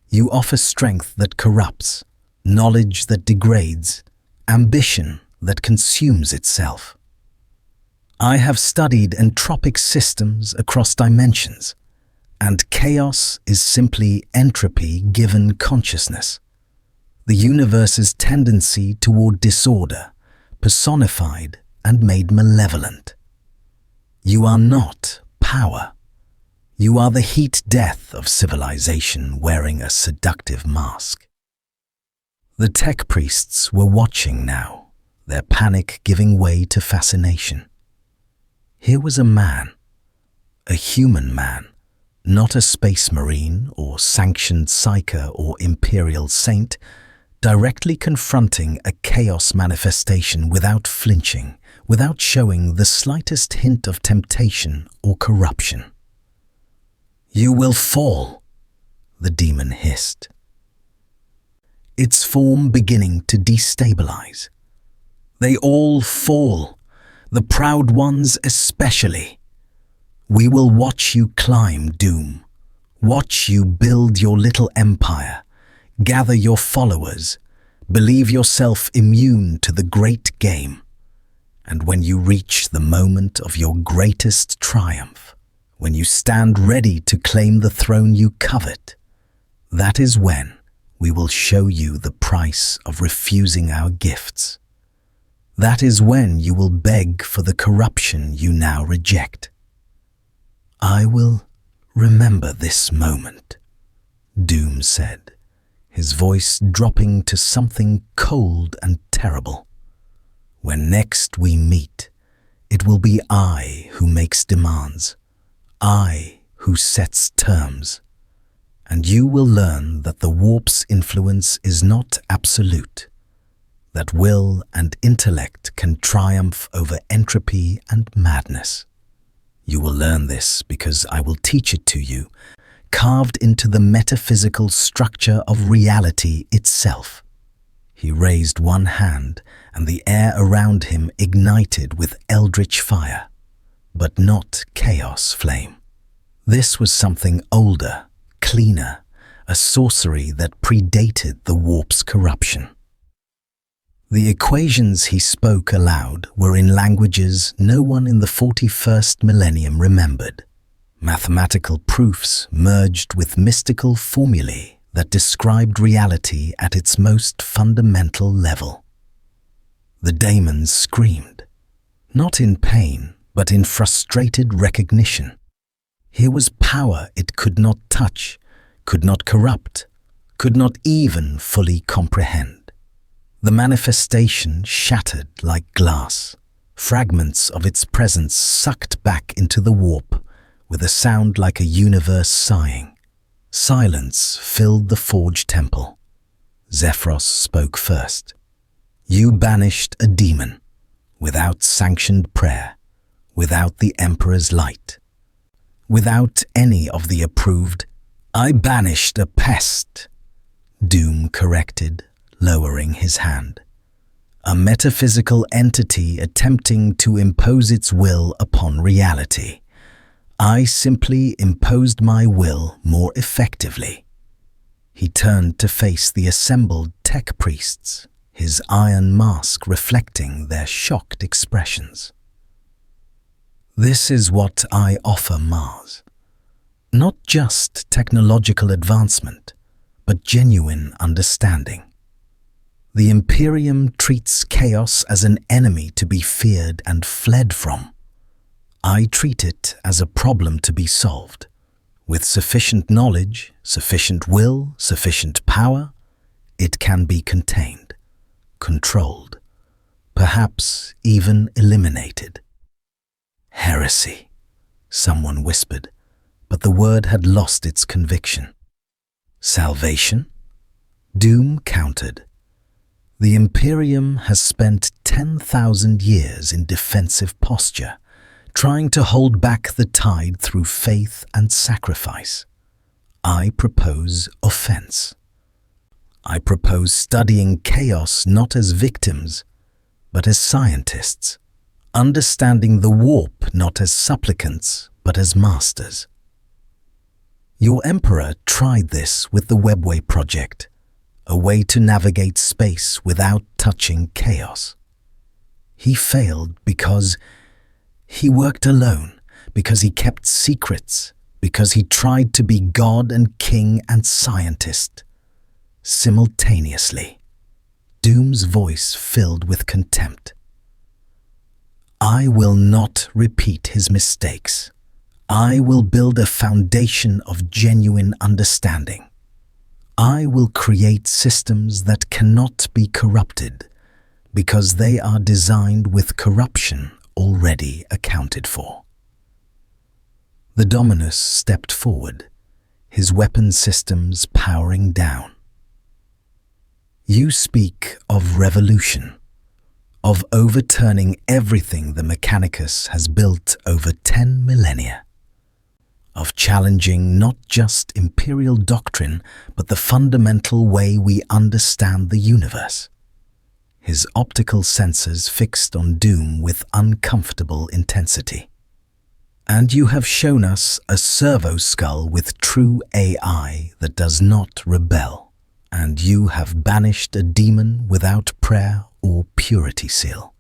You offer strength that corrupts, knowledge that degrades, ambition that consumes itself. I have studied entropic systems across dimensions, and chaos is simply entropy given consciousness. The universe's tendency toward disorder, personified and made malevolent. You are not power. You are the heat death of civilization wearing a seductive mask." The tech priests were watching now, their panic giving way to fascination. Here was a man, a human man, not a space marine or sanctioned psyker or imperial saint, directly confronting a chaos manifestation without flinching, without showing the slightest hint of temptation or corruption. "You will fall," the demon hissed, its form beginning to destabilize. "They all fall, the proud ones especially. We will watch you climb, Doom. Watch you build your little empire, gather your followers, believe yourself immune to the great game. And when you reach the moment of your greatest triumph, when you stand ready to claim the throne you covet, that is when we will show you the price of refusing our gifts. That is when you will beg for the corruption you now reject. I will remember this moment," Doom said, his voice dropping to something cold and terrible. When next we meet, it will be I who makes demands, I who sets terms, and you will learn that the warp's influence is not absolute, that will and intellect can triumph over entropy and madness. You will learn this because I will teach it to you, carved into the metaphysical structure of reality itself. He raised one hand, and the air around him ignited with eldritch fire, but not chaos flame. This was something older, cleaner, a sorcery that predated the warp's corruption. The equations he spoke aloud were in languages no one in the 41st millennium remembered, mathematical proofs merged with mystical formulae that described reality at its most fundamental level. The daemons screamed, not in pain, but in frustrated recognition. Here was power it could not touch, could not corrupt, could not even fully comprehend. The manifestation shattered like glass, fragments of its presence sucked back into the warp with a sound like a universe sighing. Silence filled the forge temple. Zephyros spoke first. You banished a demon, without sanctioned prayer, without the Emperor's light, without any of the approved. I banished a pest, Doom corrected, lowering his hand. A metaphysical entity attempting to impose its will upon reality. I simply imposed my will more effectively. He turned to face the assembled tech priests, his iron mask reflecting their shocked expressions. This is what I offer Mars. Not just technological advancement, but genuine understanding. The Imperium treats chaos as an enemy to be feared and fled from. I treat it as a problem to be solved. With sufficient knowledge, sufficient will, sufficient power, it can be contained, controlled, perhaps even eliminated. Heresy, someone whispered, but the word had lost its conviction. Salvation? Doom countered. The Imperium has spent 10,000 years in defensive posture, trying to hold back the tide through faith and sacrifice. I propose offense. I propose studying chaos not as victims, but as scientists, understanding the warp not as supplicants, but as masters. Your Emperor tried this with the Webway project, a way to navigate space without touching chaos. He failed because he worked alone, because he kept secrets, because he tried to be God and king and scientist. Simultaneously, Doom's voice filled with contempt. I will not repeat his mistakes. I will build a foundation of genuine understanding. I will create systems that cannot be corrupted because they are designed with corruption already accounted for. The Dominus stepped forward, his weapon systems powering down. You speak of revolution, of overturning everything the Mechanicus has built over 10 millennia, of challenging not just imperial doctrine, but the fundamental way we understand the universe. His optical sensors fixed on Doom with uncomfortable intensity. And you have shown us a servo skull with true AI that does not rebel. And you have banished a demon without prayer or purity seal.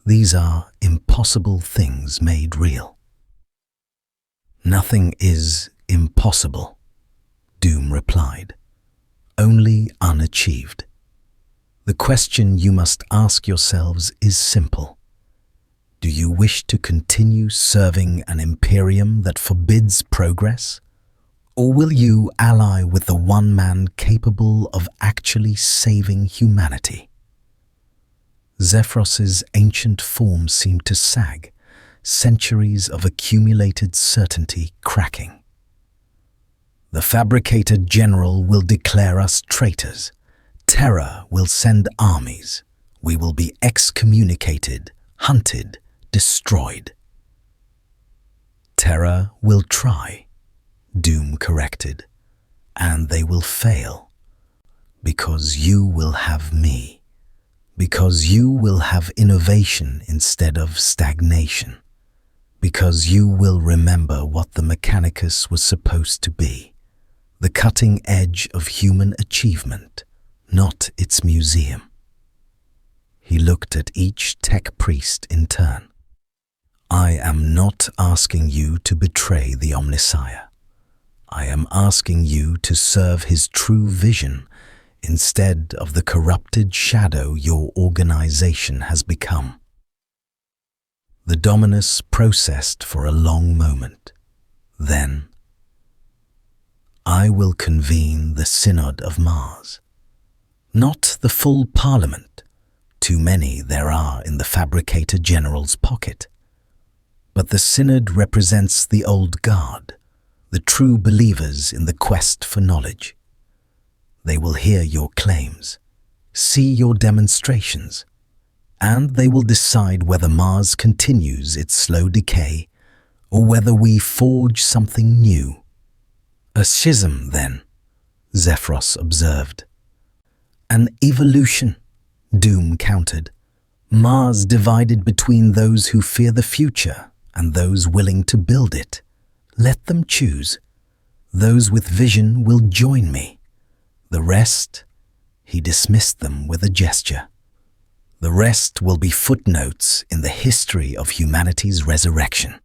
These are impossible things made real. Nothing is impossible, Doom replied, only unachieved. The question you must ask yourselves is simple. Do you wish to continue serving an Imperium that forbids progress? Or will you ally with the one man capable of actually saving humanity? Zephyros's ancient form seemed to sag, centuries of accumulated certainty cracking. The fabricated general will declare us traitors. Terror will send armies. We will be excommunicated, hunted, destroyed. Terror will try, Doom corrected, and they will fail. Because you will have me. Because you will have innovation instead of stagnation. Because you will remember what the Mechanicus was supposed to be. The cutting edge of human achievement, not its museum. He looked at each tech priest in turn. I am not asking you to betray the Omnissiah. I am asking you to serve his true vision instead of the corrupted shadow your organization has become. The Dominus processed for a long moment. Then, I will convene the Synod of Mars. Not the full Parliament, too many there are in the Fabricator General's pocket. But the Synod represents the old guard, the true believers in the quest for knowledge. They will hear your claims, see your demonstrations, and they will decide whether Mars continues its slow decay or whether we forge something new. A schism, then, Zephyros observed. An evolution, Doom countered. Mars divided between those who fear the future and those willing to build it. Let them choose. Those with vision will join me. The rest, he dismissed them with a gesture. The rest will be footnotes in the history of humanity's resurrection.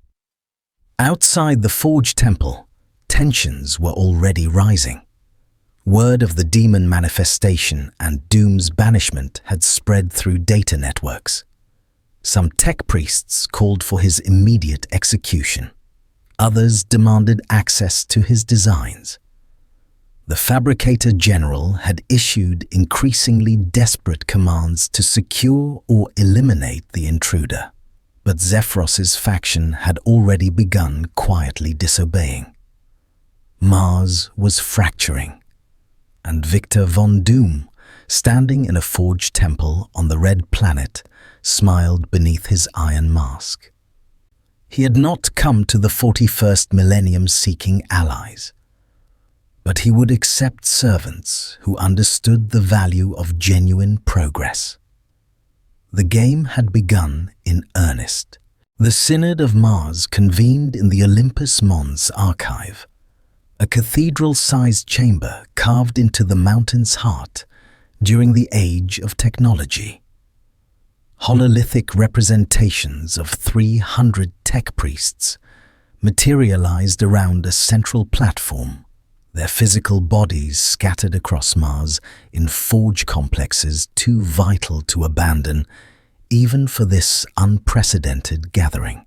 Outside the Forge Temple, tensions were already rising. Word of the demon manifestation and Doom's banishment had spread through data networks. Some tech priests called for his immediate execution. Others demanded access to his designs. The Fabricator General had issued increasingly desperate commands to secure or eliminate the intruder, but Zephyros's faction had already begun quietly disobeying. Mars was fracturing, and Victor von Doom, standing in a forged temple on the red planet, smiled beneath his iron mask. He had not come to the 41st millennium seeking allies, but he would accept servants who understood the value of genuine progress. The game had begun in earnest. The Synod of Mars convened in the Olympus Mons archive, a cathedral-sized chamber carved into the mountain's heart during the age of technology. Hololithic representations of 300 tech priests materialized around a central platform, their physical bodies scattered across Mars in forge complexes too vital to abandon even for this unprecedented gathering.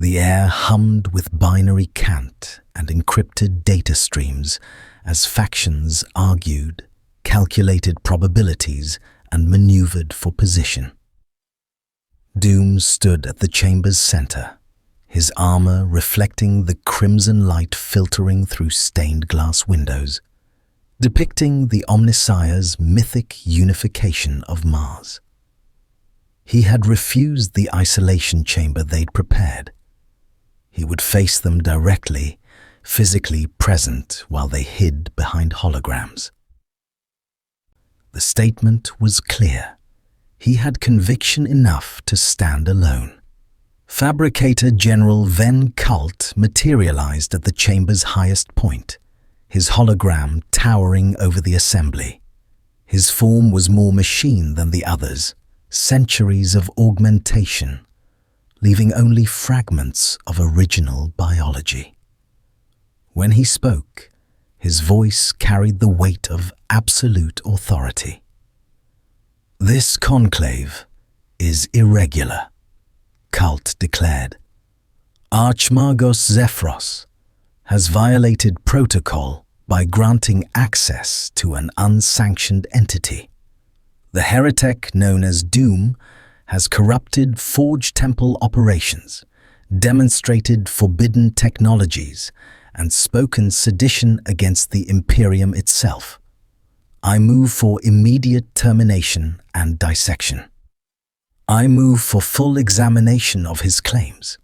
The air hummed with binary cant and encrypted data streams as factions argued, calculated probabilities, and maneuvered for position. Doom stood at the chamber's center, his armor reflecting the crimson light filtering through stained glass windows, depicting the Omnissiah's mythic unification of Mars. He had refused the isolation chamber they'd prepared. He would face them directly, physically present while they hid behind holograms. The statement was clear. He had conviction enough to stand alone. Fabricator General Ven Cult materialized at the chamber's highest point, his hologram towering over the assembly. His form was more machine than the others, centuries of augmentation, leaving only fragments of original biology. When he spoke, his voice carried the weight of absolute authority. This conclave is irregular, Cult declared. Archmagos Zephyros has violated protocol by granting access to an unsanctioned entity. The heretic known as Doom has corrupted Forge Temple operations, demonstrated forbidden technologies, and spoken sedition against the Imperium itself. I move for immediate termination and dissection. I move for full examination of his claims.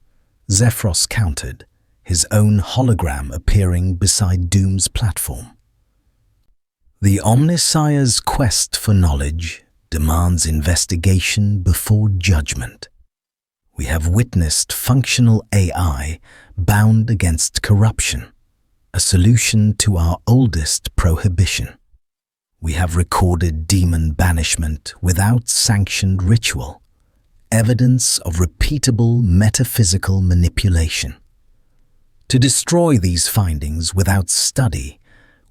Zephyros countered, his own hologram appearing beside Doom's platform. The Omnissiah's quest for knowledge demands investigation before judgment. We have witnessed functional AI bound against corruption, a solution to our oldest prohibition. We have recorded demon banishment without sanctioned ritual, evidence of repeatable metaphysical manipulation. To destroy these findings without study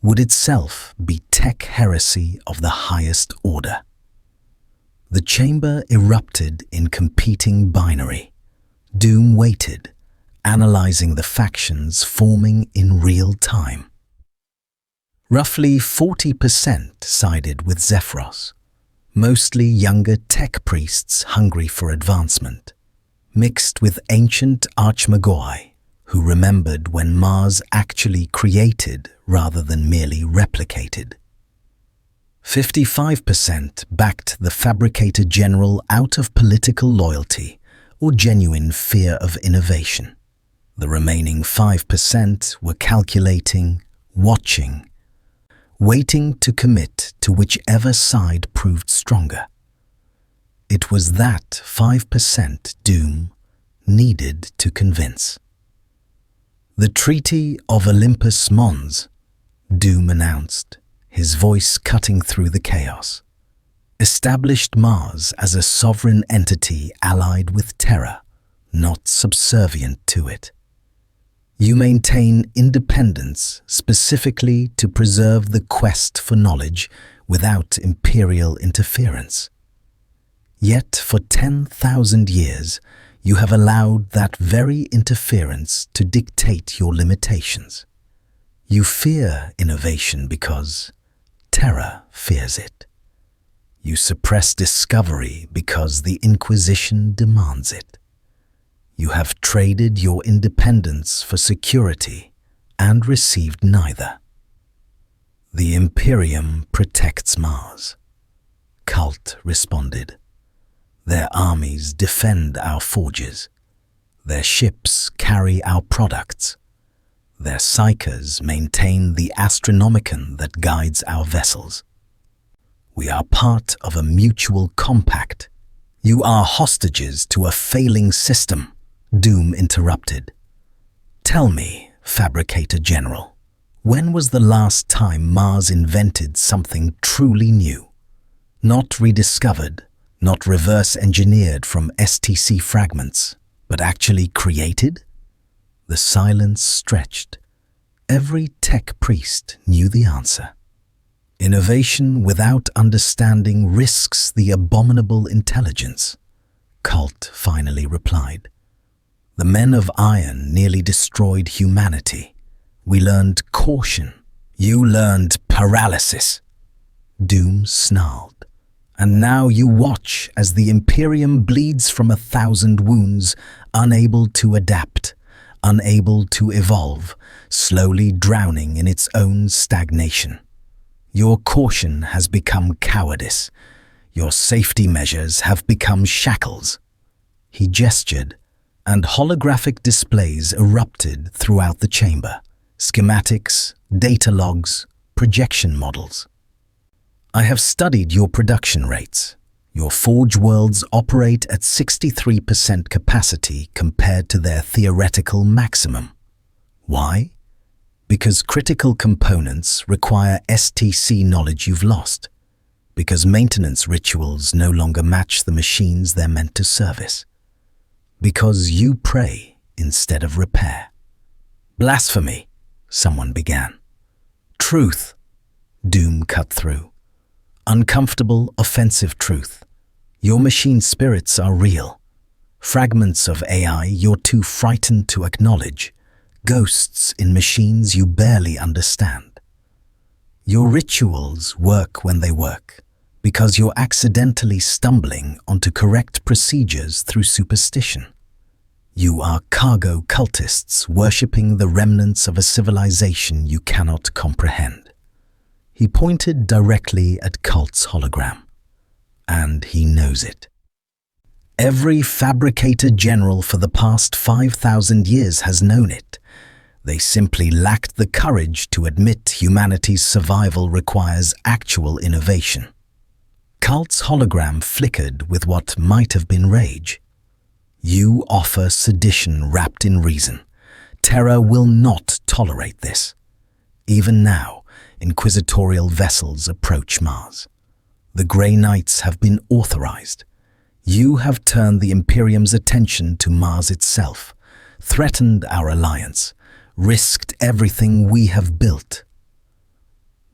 would itself be tech heresy of the highest order. The chamber erupted in competing binary. Doom waited, analyzing the factions forming in real time. Roughly 40% sided with Zephyros, mostly younger tech priests hungry for advancement, mixed with ancient archmagoi who remembered when Mars actually created rather than merely replicated. 55% backed the fabricator general out of political loyalty or genuine fear of innovation. The remaining 5% were calculating, watching, waiting to commit to whichever side proved stronger. It was that 5% Doom needed to convince. The Treaty of Olympus Mons, Doom announced, his voice cutting through the chaos, established Mars as a sovereign entity allied with Terra, not subservient to it. You maintain independence specifically to preserve the quest for knowledge without imperial interference. Yet for 10,000 years, you have allowed that very interference to dictate your limitations. You fear innovation because Terra fears it. You suppress discovery because the Inquisition demands it. You have traded your independence for security and received neither. The Imperium protects Mars. Cult responded. Their armies defend our forges. Their ships carry our products. Their psychers maintain the astronomicon that guides our vessels. We are part of a mutual compact. You are hostages to a failing system, Doom interrupted. Tell me, Fabricator General, when was the last time Mars invented something truly new? Not rediscovered, not reverse-engineered from STC fragments, but actually created? The silence stretched. Every tech priest knew the answer. Innovation without understanding risks the abominable intelligence, Cult finally replied. The men of iron nearly destroyed humanity. We learned caution. You learned paralysis. Doom snarled. And now you watch as the Imperium bleeds from 1,000 wounds, unable to adapt, unable to evolve, slowly drowning in its own stagnation. Your caution has become cowardice. Your safety measures have become shackles. He gestured, and holographic displays erupted throughout the chamber. Schematics, data logs, projection models. I have studied your production rates. Your forge worlds operate at 63% capacity compared to their theoretical maximum. Why? Because critical components require STC knowledge you've lost. Because maintenance rituals no longer match the machines they're meant to service. Because you pray instead of repair. Blasphemy, someone began. Truth, Doom cut through. Uncomfortable, offensive truth. Your machine spirits are real. Fragments of AI you're too frightened to acknowledge. Ghosts in machines you barely understand. Your rituals work when they work, because you're accidentally stumbling onto correct procedures through superstition. You are cargo cultists worshipping the remnants of a civilization you cannot comprehend. He pointed directly at Cult's hologram, and he knows it. Every fabricator general for the past 5,000 years has known it. They simply lacked the courage to admit humanity's survival requires actual innovation. Cult's hologram flickered with what might have been rage. You offer sedition wrapped in reason. Terra will not tolerate this. Even now, inquisitorial vessels approach Mars. The Grey Knights have been authorized. You have turned the Imperium's attention to Mars itself, threatened our alliance, risked everything we have built.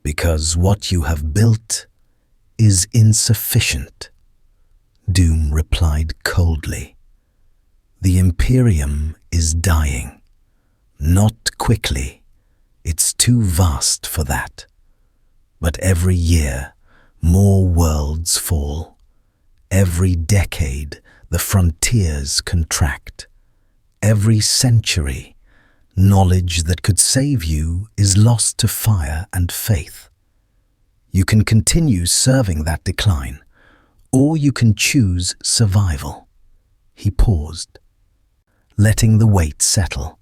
Because what you have built is insufficient, Doom replied coldly. The Imperium is dying. Not quickly. It's too vast for that. But every year, more worlds fall. Every decade, the frontiers contract. Every century, knowledge that could save you is lost to fire and faith. You can continue serving that decline, or you can choose survival. He paused, letting the weight settle.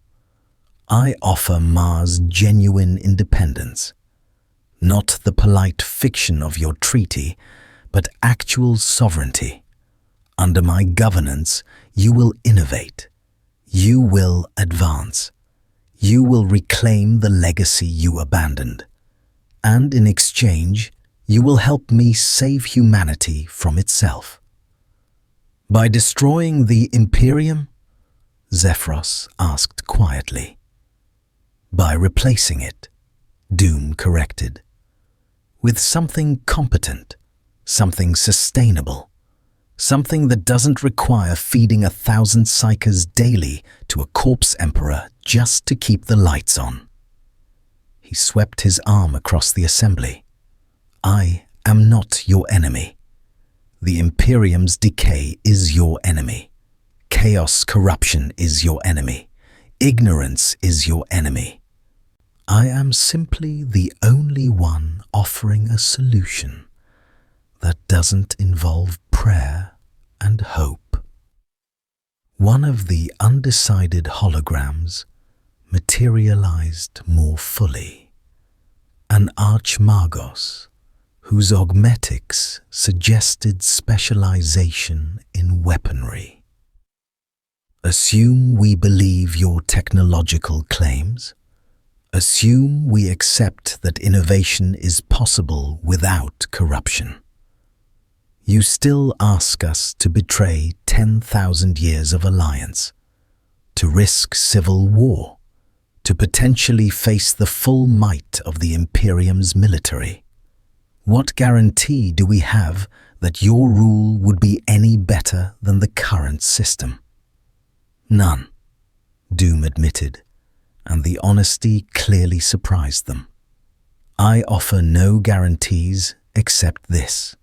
I offer Mars genuine independence. Not the polite fiction of your treaty, but actual sovereignty. Under my governance, you will innovate. You will advance. You will reclaim the legacy you abandoned. And in exchange, you will help me save humanity from itself. By destroying the Imperium? Zephyros asked quietly. By replacing it, Doom corrected. With something competent, something sustainable, something that doesn't require feeding 1,000 psychers daily to a corpse emperor just to keep the lights on. He swept his arm across the assembly. I am not your enemy. The Imperium's decay is your enemy. Chaos corruption is your enemy. Ignorance is your enemy. I am simply the only one offering a solution that doesn't involve prayer and hope. One of the undecided holograms materialized more fully. An Archmagos, whose augmetics suggested specialization in weaponry. Assume we believe your technological claims. Assume we accept that innovation is possible without corruption. You still ask us to betray 10,000 years of alliance, to risk civil war, to potentially face the full might of the Imperium's military. What guarantee do we have that your rule would be any better than the current system? None, Doom admitted, and the honesty clearly surprised them. I offer no guarantees except this.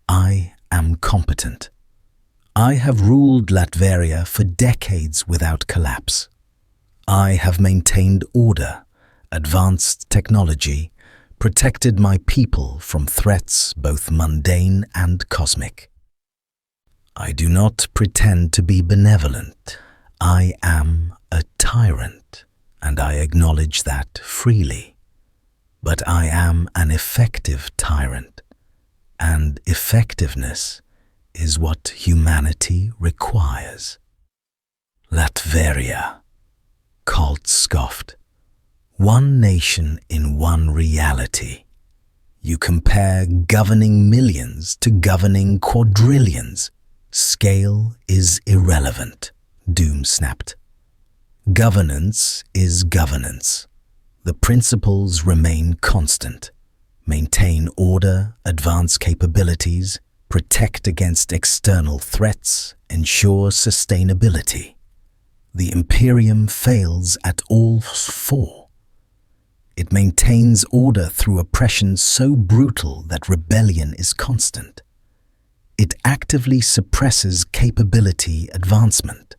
I am competent. I have ruled Latveria for decades without collapse. I have maintained order, advanced technology, protected my people from threats both mundane and cosmic. I do not pretend to be benevolent. I am a tyrant, and I acknowledge that freely. But I am an effective tyrant, and effectiveness is what humanity requires. Latveria, Colt scoffed. One nation in one reality. You compare governing millions to governing quadrillions. Scale is irrelevant, Doom snapped. Governance is governance. The principles remain constant. Maintain order, advance capabilities, protect against external threats, ensure sustainability. The Imperium fails at all four. It maintains order through oppression so brutal that rebellion is constant. It actively suppresses capability advancement.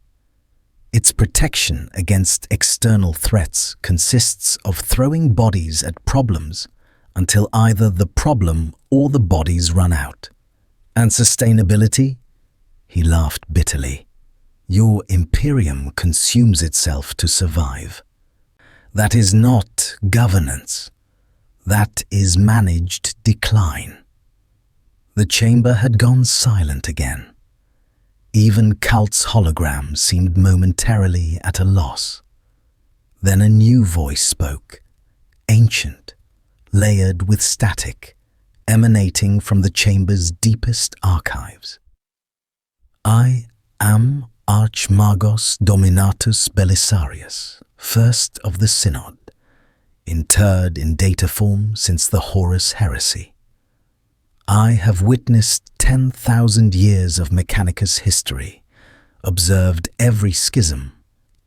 Its protection against external threats consists of throwing bodies at problems until either the problem or the bodies run out. And sustainability? He laughed bitterly. Your Imperium consumes itself to survive. That is not governance. That is managed decline. The chamber had gone silent again. Even Cult's hologram seemed momentarily at a loss. Then a new voice spoke, ancient, layered with static, emanating from the chamber's deepest archives. I am Archmagos Dominatus Belisarius, first of the Synod, interred in data form since the Horus heresy. I have witnessed 10,000 years of Mechanicus history, observed every schism,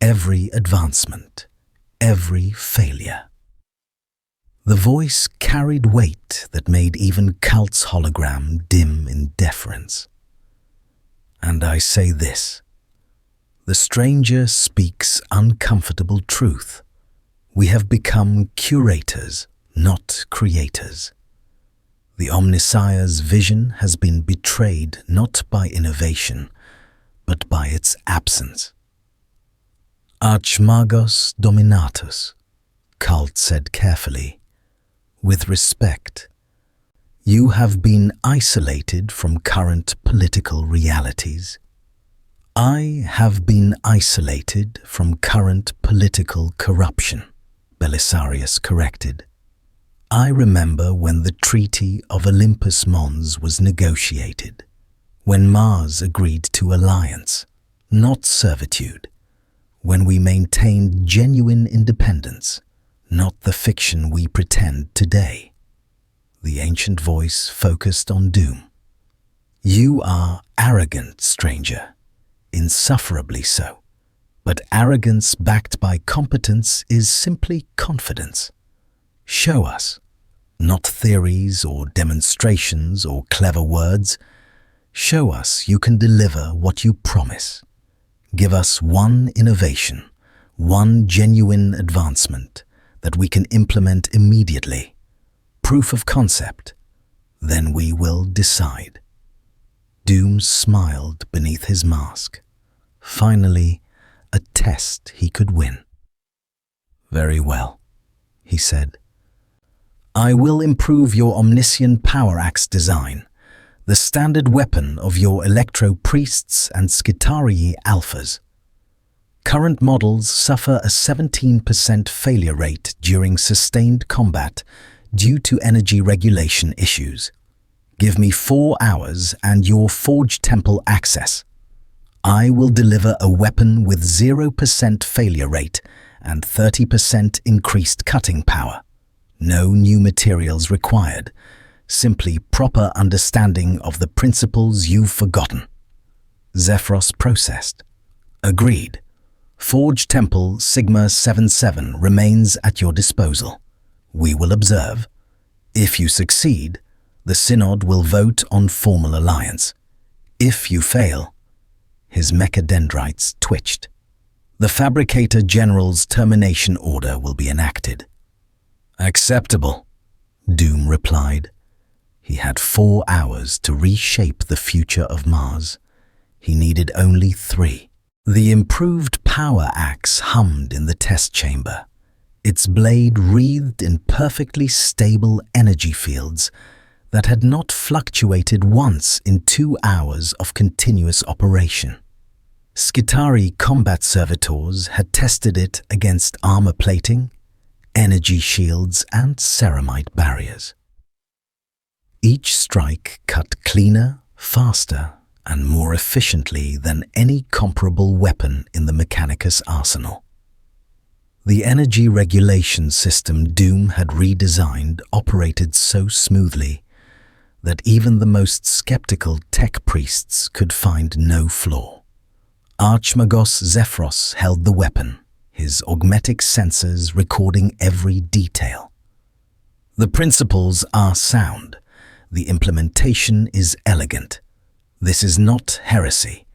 every advancement, every failure. The voice carried weight that made even Cult's hologram dim in deference. And I say this, the stranger speaks uncomfortable truth. We have become curators, not creators. The Omnissiah's vision has been betrayed not by innovation, but by its absence. Archmagos Dominatus, Cult said carefully, with respect. You have been isolated from current political realities. I have been isolated from current political corruption, Belisarius corrected. I remember when the Treaty of Olympus Mons was negotiated, when Mars agreed to alliance, not servitude, when we maintained genuine independence, not the fiction we pretend today. The ancient voice focused on doom. You are arrogant, stranger, insufferably so. But arrogance backed by competence is simply confidence. Show us, not theories or demonstrations or clever words. Show us you can deliver what you promise. Give us one innovation, one genuine advancement that we can implement immediately. Proof of concept. Then we will decide. Doom smiled beneath his mask. Finally, a test he could win. Very well, he said. I will improve your Omniscient Power Axe design, the standard weapon of your Electro-Priests and Skitarii Alphas. Current models suffer a 17% failure rate during sustained combat due to energy regulation issues. Give me 4 hours and your Forge Temple access. I will deliver a weapon with 0% failure rate and 30% increased cutting power. No new materials required, simply proper understanding of the principles you've forgotten. Zephyros processed. Agreed. Forge Temple Sigma 77 remains at your disposal. We will observe. If you succeed, the Synod will vote on formal alliance. If you fail, his mechadendrites twitched. The Fabricator General's termination order will be enacted. Acceptable, Doom replied. He had 4 hours to reshape the future of Mars. He needed only 3. The improved power axe hummed in the test chamber, its blade wreathed in perfectly stable energy fields that had not fluctuated once in 2 hours of continuous operation. Skitarii combat servitors had tested it against armor plating, energy shields, and ceramite barriers. Each strike cut cleaner, faster, and more efficiently than any comparable weapon in the Mechanicus arsenal. The energy regulation system Doom had redesigned operated so smoothly that even the most skeptical tech priests could find no flaw. Archmagos Zephyros held the weapon, his augmetic sensors recording every detail. The principles are sound. The implementation is elegant. This is not heresy.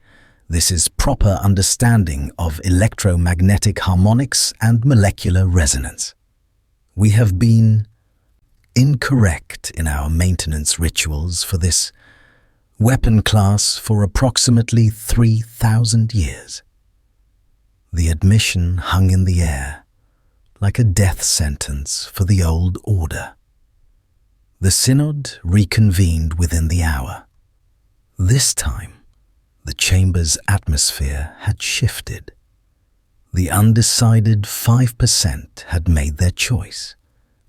This is proper understanding of electromagnetic harmonics and molecular resonance. We have been incorrect in our maintenance rituals for this weapon class for approximately 3,000 years. The admission hung in the air, like a death sentence for the old order. The synod reconvened within the hour. This time, the chamber's atmosphere had shifted. The undecided 5% had made their choice,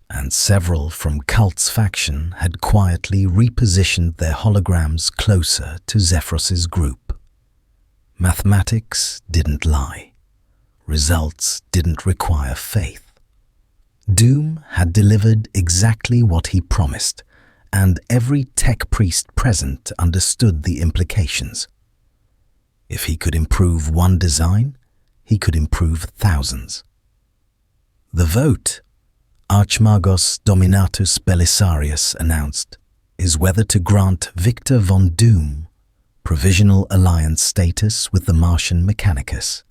and several from Cult's faction had quietly repositioned their holograms closer to Zephyros's group. Mathematics didn't lie. Results didn't require faith. Doom had delivered exactly what he promised, and every tech priest present understood the implications. If he could improve one design, he could improve thousands. The vote, Archmagos Dominatus Belisarius announced, is whether to grant Victor von Doom provisional alliance status with the Martian Mechanicus,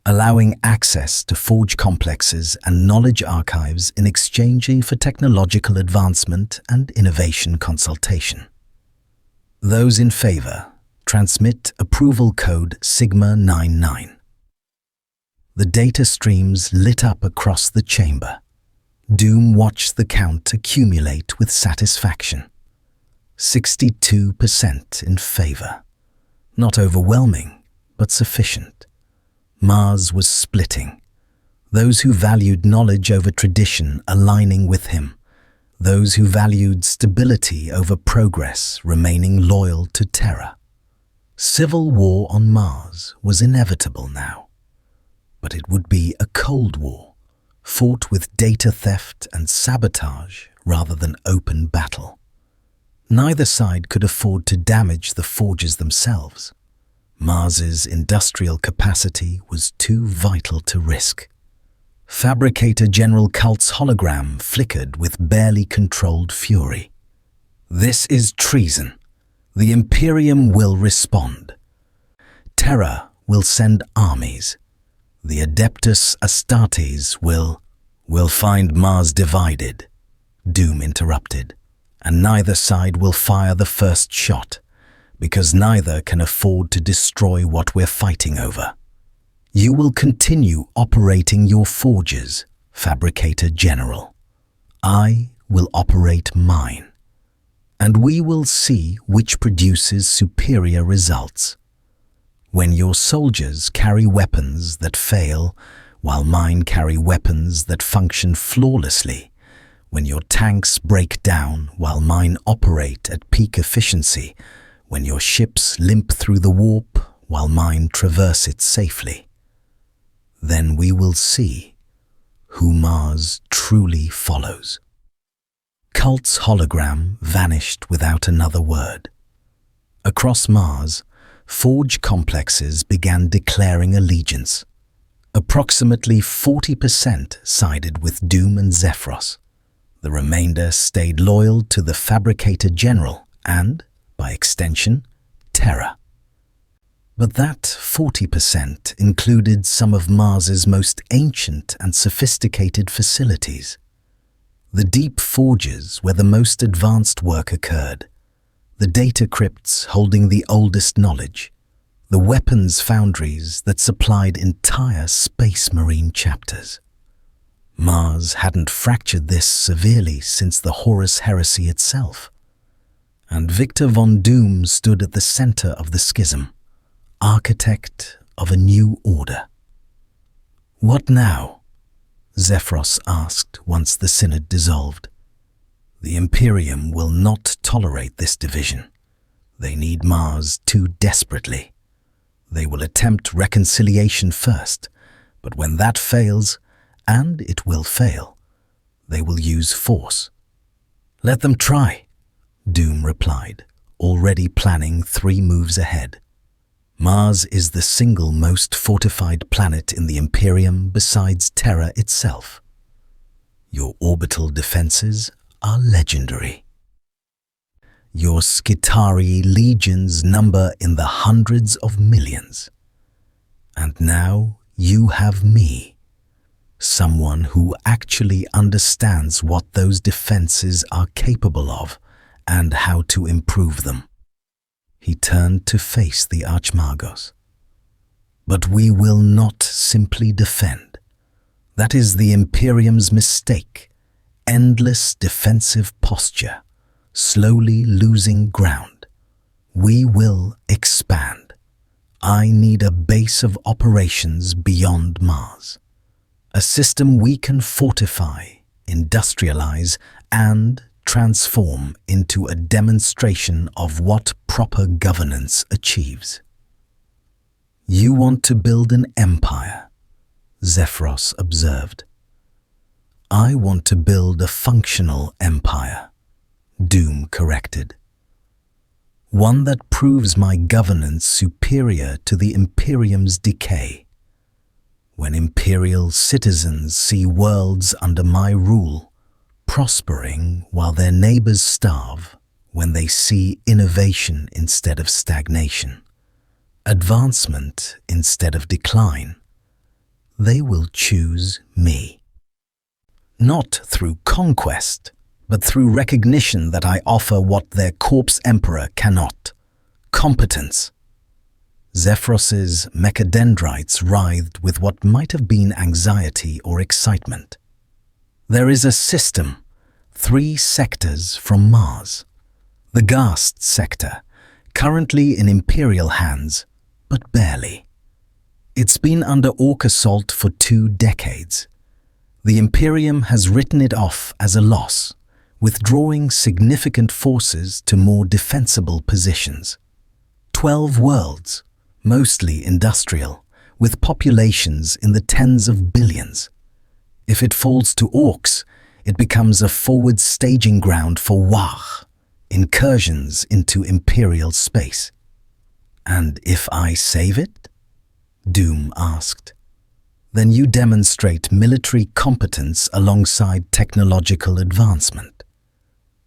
allowing access to forge complexes and knowledge archives in exchange for technological advancement and innovation consultation. Those in favor transmit approval code Sigma 99. The data streams lit up across the chamber. Doom watched the count accumulate with satisfaction. 62% in favor. Not overwhelming, but sufficient. Mars was splitting. Those who valued knowledge over tradition aligning with him. Those who valued stability over progress remaining loyal to terror. Civil war on Mars was inevitable now. But it would be a Cold War, fought with data theft and sabotage rather than open battle. Neither side could afford to damage the forges themselves. Mars's industrial capacity was too vital to risk. Fabricator General Cult's hologram flickered with barely controlled fury. This is treason. The Imperium will respond. Terror will send armies. The Adeptus Astartes will find Mars divided, Doom interrupted, and neither side will fire the first shot, because neither can afford to destroy what we're fighting over. You will continue operating your forges, Fabricator General. I will operate mine, and we will see which produces superior results. When your soldiers carry weapons that fail, while mine carry weapons that function flawlessly, when your tanks break down while mine operate at peak efficiency, when your ships limp through the warp while mine traverse it safely, then we will see who Mars truly follows. Cult's hologram vanished without another word. Across Mars, forge complexes began declaring allegiance. Approximately 40% sided with Doom and Zephyros. The remainder stayed loyal to the Fabricator General and, by extension, Terra. But that 40% included some of Mars's most ancient and sophisticated facilities. The deep forges where the most advanced work occurred, the data crypts holding the oldest knowledge, the weapons foundries that supplied entire space marine chapters. Mars hadn't fractured this severely since the Horus heresy itself, and Victor von Doom stood at the center of the schism, architect of a new order. What now? Zephyros asked once the synod dissolved. The Imperium will not tolerate this division. They need Mars too desperately. They will attempt reconciliation first, but when that fails, and it will fail, they will use force. Let them try, Doom replied, already planning 3 moves ahead. Mars is the single most fortified planet in the Imperium besides Terra itself. Your orbital defenses are legendary. Your Skitari legions number in the hundreds of millions. And now you have me, someone who actually understands what those defenses are capable of and how to improve them. He turned to face the Archmagos. But we will not simply defend. That is the Imperium's mistake. Endless defensive posture, slowly losing ground. We will expand. I need a base of operations beyond Mars. A system we can fortify, industrialize, and transform into a demonstration of what proper governance achieves. You want to build an empire, Zephyros observed. I want to build a functional empire, Doom corrected. One that proves my governance superior to the Imperium's decay. When Imperial citizens see worlds under my rule, prospering while their neighbors starve, when they see innovation instead of stagnation, advancement instead of decline, they will choose me. Not through conquest, but through recognition that I offer what their corpse emperor cannot: competence. Zephyros's mechadendrites writhed with what might have been anxiety or excitement. There is a system, 3 sectors from Mars. The Ghast sector, currently in Imperial hands, but barely. It's been under Orc assault for 2 decades. The Imperium has written it off as a loss, withdrawing significant forces to more defensible positions. 12 worlds, mostly industrial, with populations in the tens of billions. If it falls to Orcs, it becomes a forward staging ground for Wah, incursions into Imperial space. And if I save it? Doom asked. Then you demonstrate military competence alongside technological advancement.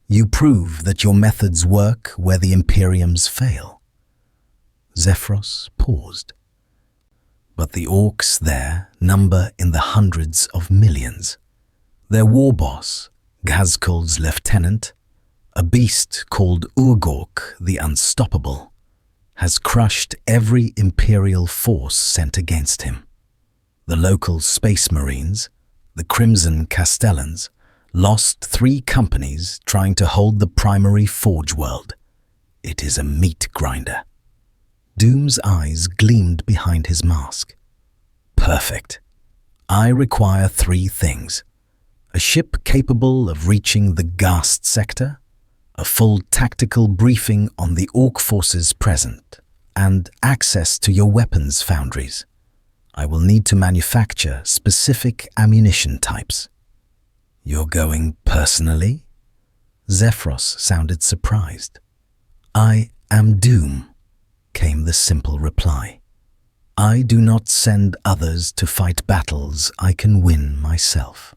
You prove that your methods work where the Imperiums fail. Zephyros paused. But the Orcs there number in the hundreds of millions. Their war boss, Ghazkul's lieutenant, a beast called Urgork the Unstoppable, has crushed every Imperial force sent against him. The local Space Marines, the Crimson Castellans, lost 3 companies trying to hold the primary Forge world. It is a meat grinder. Doom's eyes gleamed behind his mask. Perfect. I require 3 things. A ship capable of reaching the Ghast sector, a full tactical briefing on the Orc forces present, and access to your weapons foundries. I will need to manufacture specific ammunition types. You're going personally? Zephyros sounded surprised. I am Doom, came the simple reply. I do not send others to fight battles I can win myself.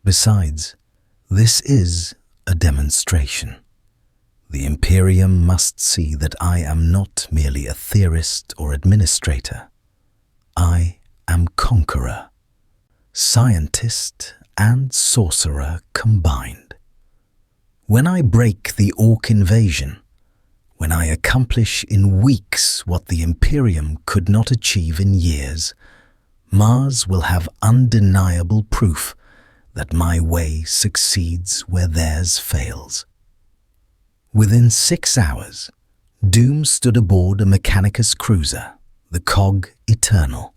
Besides, this is a demonstration. The Imperium must see that I am not merely a theorist or administrator. I am conqueror, scientist and sorcerer combined. When I break the Orc invasion, when I accomplish in weeks what the Imperium could not achieve in years, Mars will have undeniable proof that my way succeeds where theirs fails. Within 6 hours, Doom stood aboard a Mechanicus cruiser, the Cog Eternal,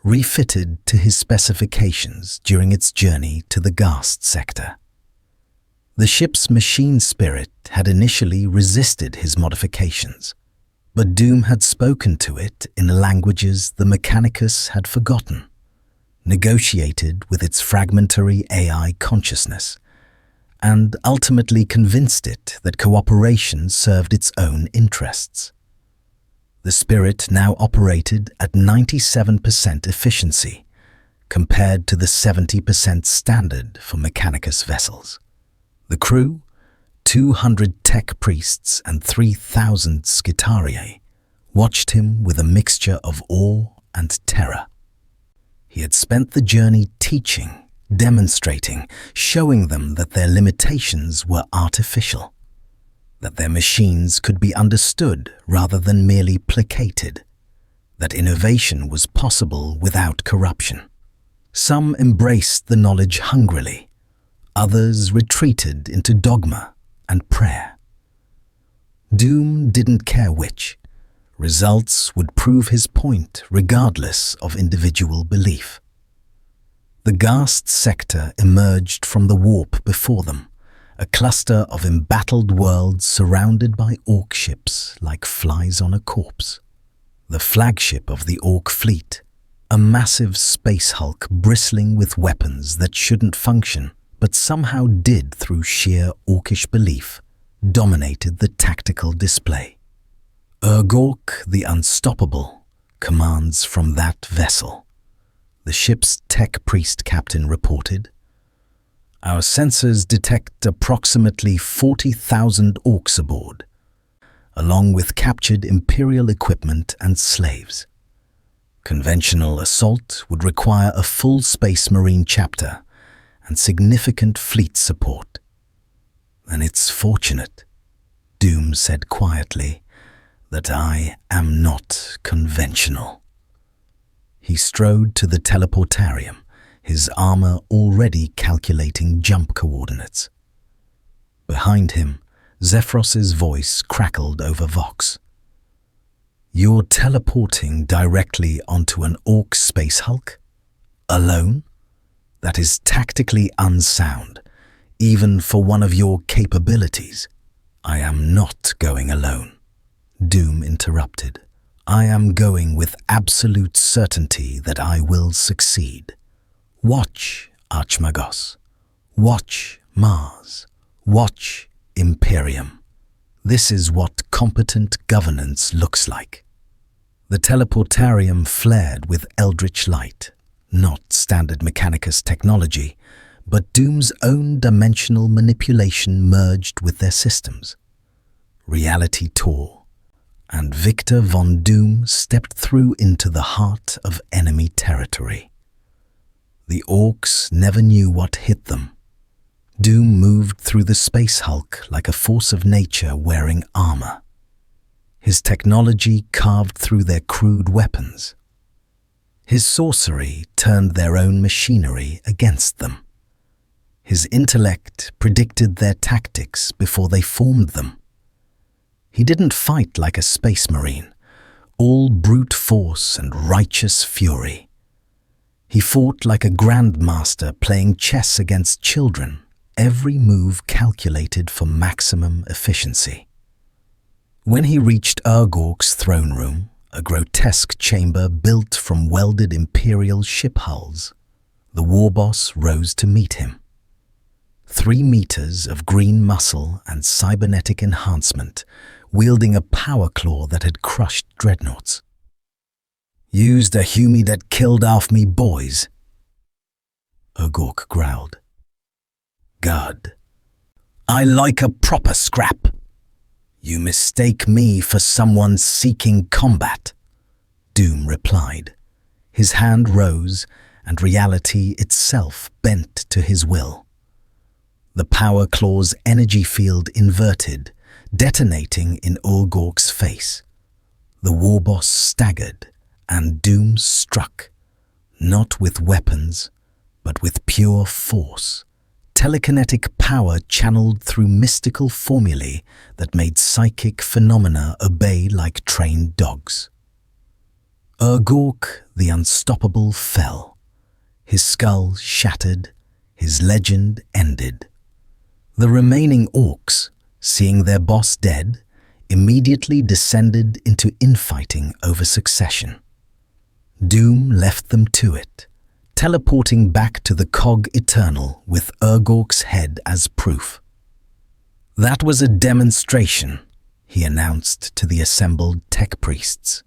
refitted to his specifications during its journey to the Ghast sector. The ship's machine spirit had initially resisted his modifications, but Doom had spoken to it in languages the Mechanicus had forgotten, negotiated with its fragmentary AI consciousness, and ultimately convinced it that cooperation served its own interests. The Spirit now operated at 97% efficiency, compared to the 70% standard for Mechanicus vessels. The crew, 200 tech priests and 3,000 Scitariae, watched him with a mixture of awe and terror. He had spent the journey teaching, demonstrating, showing them that their limitations were artificial, that their machines could be understood rather than merely placated, that innovation was possible without corruption. Some embraced the knowledge hungrily, others retreated into dogma and prayer. Doom didn't care which. Results would prove his point regardless of individual belief. The Ghast sector emerged from the warp before them, a cluster of embattled worlds surrounded by Orc ships like flies on a corpse. The flagship of the Orc fleet, a massive space hulk bristling with weapons that shouldn't function but somehow did through sheer Orcish belief, dominated the tactical display. Urgork the Unstoppable commands from that vessel. The ship's tech priest captain reported, "Our sensors detect approximately 40,000 orcs aboard, along with captured Imperial equipment and slaves. Conventional assault would require a full Space Marine chapter and significant fleet support." "And it's fortunate," Doom said quietly, "that I am not conventional." He strode to the teleportarium, his armor already calculating jump coordinates. Behind him, Zephyros's voice crackled over Vox. "You're teleporting directly onto an Orc space hulk? Alone? That is tactically unsound, even for one of your capabilities." "I am not going alone," Doom interrupted. "I am going with absolute certainty that I will succeed. Watch, Archmagos. Watch, Mars. Watch, Imperium. This is what competent governance looks like." The teleportarium flared with eldritch light, not standard Mechanicus technology, but Doom's own dimensional manipulation merged with their systems. Reality tore, and Victor von Doom stepped through into the heart of enemy territory. The Orcs never knew what hit them. Doom moved through the space hulk like a force of nature wearing armor. His technology carved through their crude weapons. His sorcery turned their own machinery against them. His intellect predicted their tactics before they formed them. He didn't fight like a space marine, all brute force and righteous fury. He fought like a grandmaster playing chess against children, every move calculated for maximum efficiency. When he reached Urgork's throne room, a grotesque chamber built from welded Imperial ship hulls, the warboss rose to meet him. 3 meters of green muscle and cybernetic enhancement, wielding a power claw that had crushed dreadnoughts. "Used a Humie that killed off me boys," Urgork growled. "God, I like a proper scrap. You mistake me for someone seeking combat," Doom replied. His hand rose, and reality itself bent to his will. The power claw's energy field inverted, detonating in Urgork's face. The warboss staggered, and Doom struck, not with weapons, but with pure force. Telekinetic power channeled through mystical formulae that made psychic phenomena obey like trained dogs. Urgork the Unstoppable fell. His skull shattered, his legend ended. The remaining Orcs, seeing their boss dead, immediately descended into infighting over succession. Doom left them to it, teleporting back to the Cog Eternal with Urgork's head as proof. "That was a demonstration," he announced to the assembled tech priests.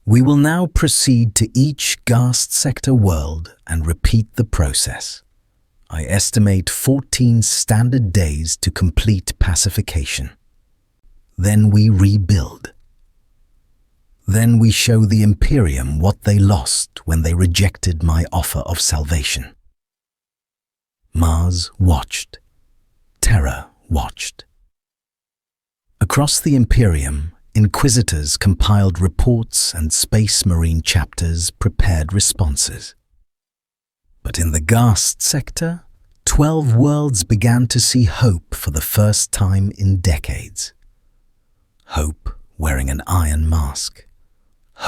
We will now proceed to each Ghast sector world and repeat the process. I estimate 14 standard days to complete pacification. Then we rebuild. Then we show the Imperium what they lost when they rejected my offer of salvation. Mars watched. Terra watched. Across the Imperium, Inquisitors compiled reports and Space Marine chapters prepared responses. But in the Ghast sector, 12 worlds began to see hope for the first time in decades. Hope wearing an iron mask.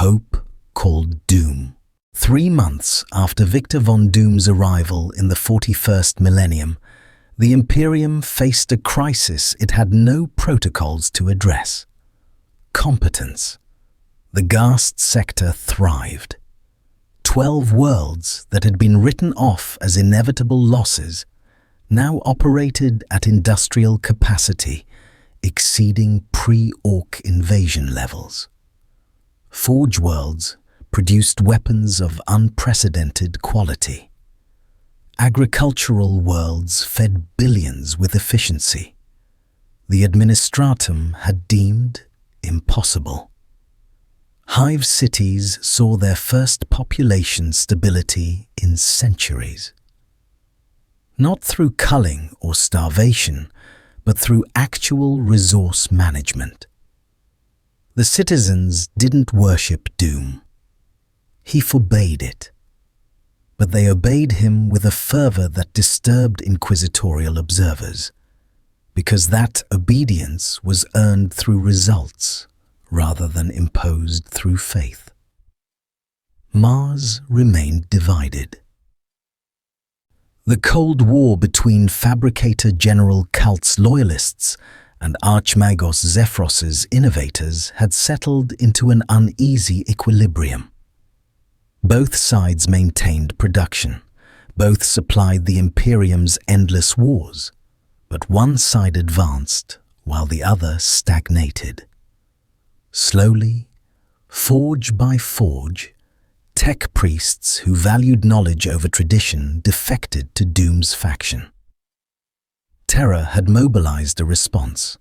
Hope called Doom. 3 months after Victor von Doom's arrival in the 41st millennium, the Imperium faced a crisis it had no protocols to address. Competence. The Ghast sector thrived. 12 worlds that had been written off as inevitable losses now operated at industrial capacity, exceeding pre-Orc invasion levels. Forge worlds produced weapons of unprecedented quality. Agricultural worlds fed billions with efficiency. The Administratum had deemed impossible. Hive cities saw their first population stability in centuries. Not through culling or starvation, but through actual resource management. The citizens didn't worship Doom. He forbade it. But they obeyed him with a fervor that disturbed inquisitorial observers, because that obedience was earned through results rather than imposed through faith. Mars remained divided. The Cold War between Fabricator General Kult's loyalists and Archmagos Zephyros's innovators had settled into an uneasy equilibrium. Both sides maintained production. Both supplied the Imperium's endless wars. But one side advanced while the other stagnated. Slowly, forge by forge, tech priests who valued knowledge over tradition defected to Doom's faction. Terra had mobilized a response.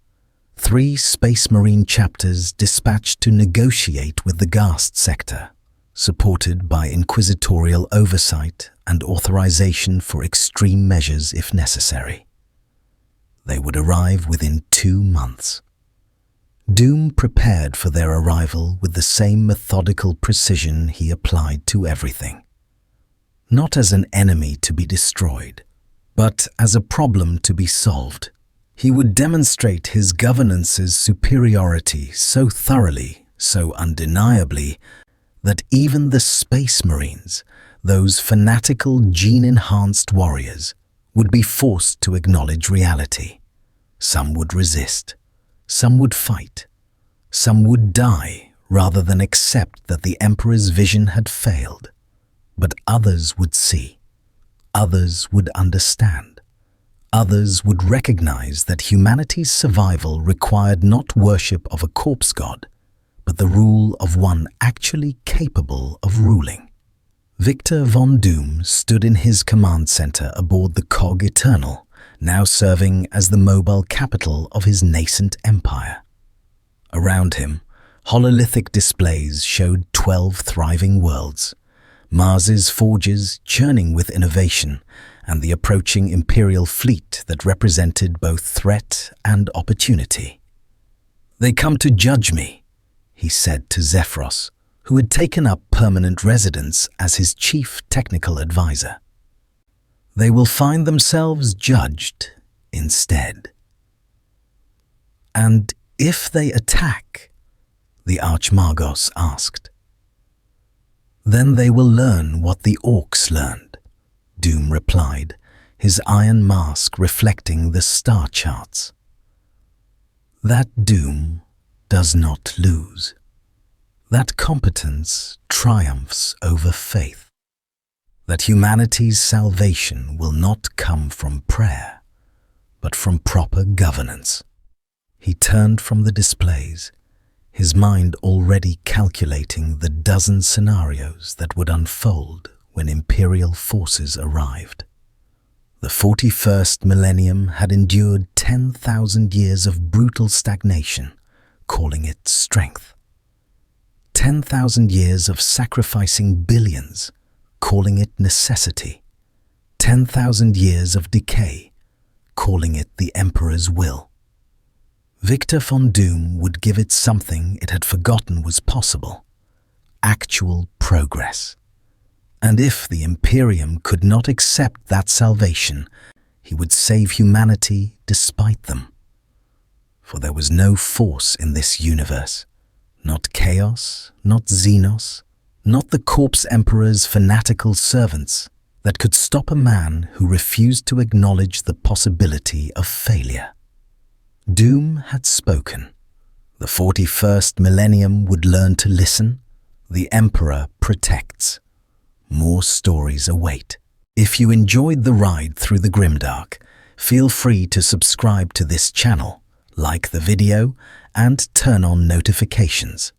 3 Space Marine chapters dispatched to negotiate with the Ghast sector, supported by inquisitorial oversight and authorization for extreme measures if necessary. They would arrive within 2 months. Doom prepared for their arrival with the same methodical precision he applied to everything. Not as an enemy to be destroyed, but as a problem to be solved. He would demonstrate his governance's superiority so thoroughly, so undeniably, that even the Space Marines, those fanatical gene-enhanced warriors, would be forced to acknowledge reality. Some would resist. Some would fight. Some would die rather than accept that the Emperor's vision had failed. But others would see. Others would understand. Others would recognize that humanity's survival required not worship of a corpse god, but the rule of one actually capable of ruling. Victor von Doom stood in his command center aboard the Cog Eternal, now serving as the mobile capital of his nascent empire. Around him, hololithic displays showed 12 thriving worlds, Mars's forges churning with innovation, and the approaching Imperial fleet that represented both threat and opportunity. "They come to judge me," he said to Zephyros, who had taken up permanent residence as his chief technical advisor. "They will find themselves judged instead." "And if they attack?" the Archmagos asked. "Then they will learn what the Orcs learned," Doom replied, his iron mask reflecting the star charts. "That Doom does not lose. That competence triumphs over faith. That humanity's salvation will not come from prayer, but from proper governance." He turned from the displays, his mind already calculating the dozen scenarios that would unfold when Imperial forces arrived. The 41st millennium had endured 10,000 years of brutal stagnation, calling it strength. 10,000 years of sacrificing billions, calling it necessity. 10,000 years of decay, calling it the Emperor's will. Victor von Doom would give it something it had forgotten was possible: actual progress. And if the Imperium could not accept that salvation, he would save humanity despite them. For there was no force in this universe, not chaos, not Xenos, not the Corpse Emperor's fanatical servants, that could stop a man who refused to acknowledge the possibility of failure. Doom had spoken. The 41st millennium would learn to listen. The Emperor protects. More stories await. If you enjoyed the ride through the grimdark, feel free to subscribe to this channel, like the video, and turn on notifications.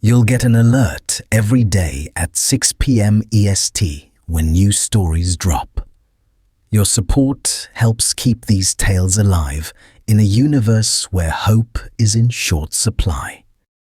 You'll get an alert every day at 6 p.m. EST when new stories drop. Your support helps keep these tales alive in a universe where hope is in short supply.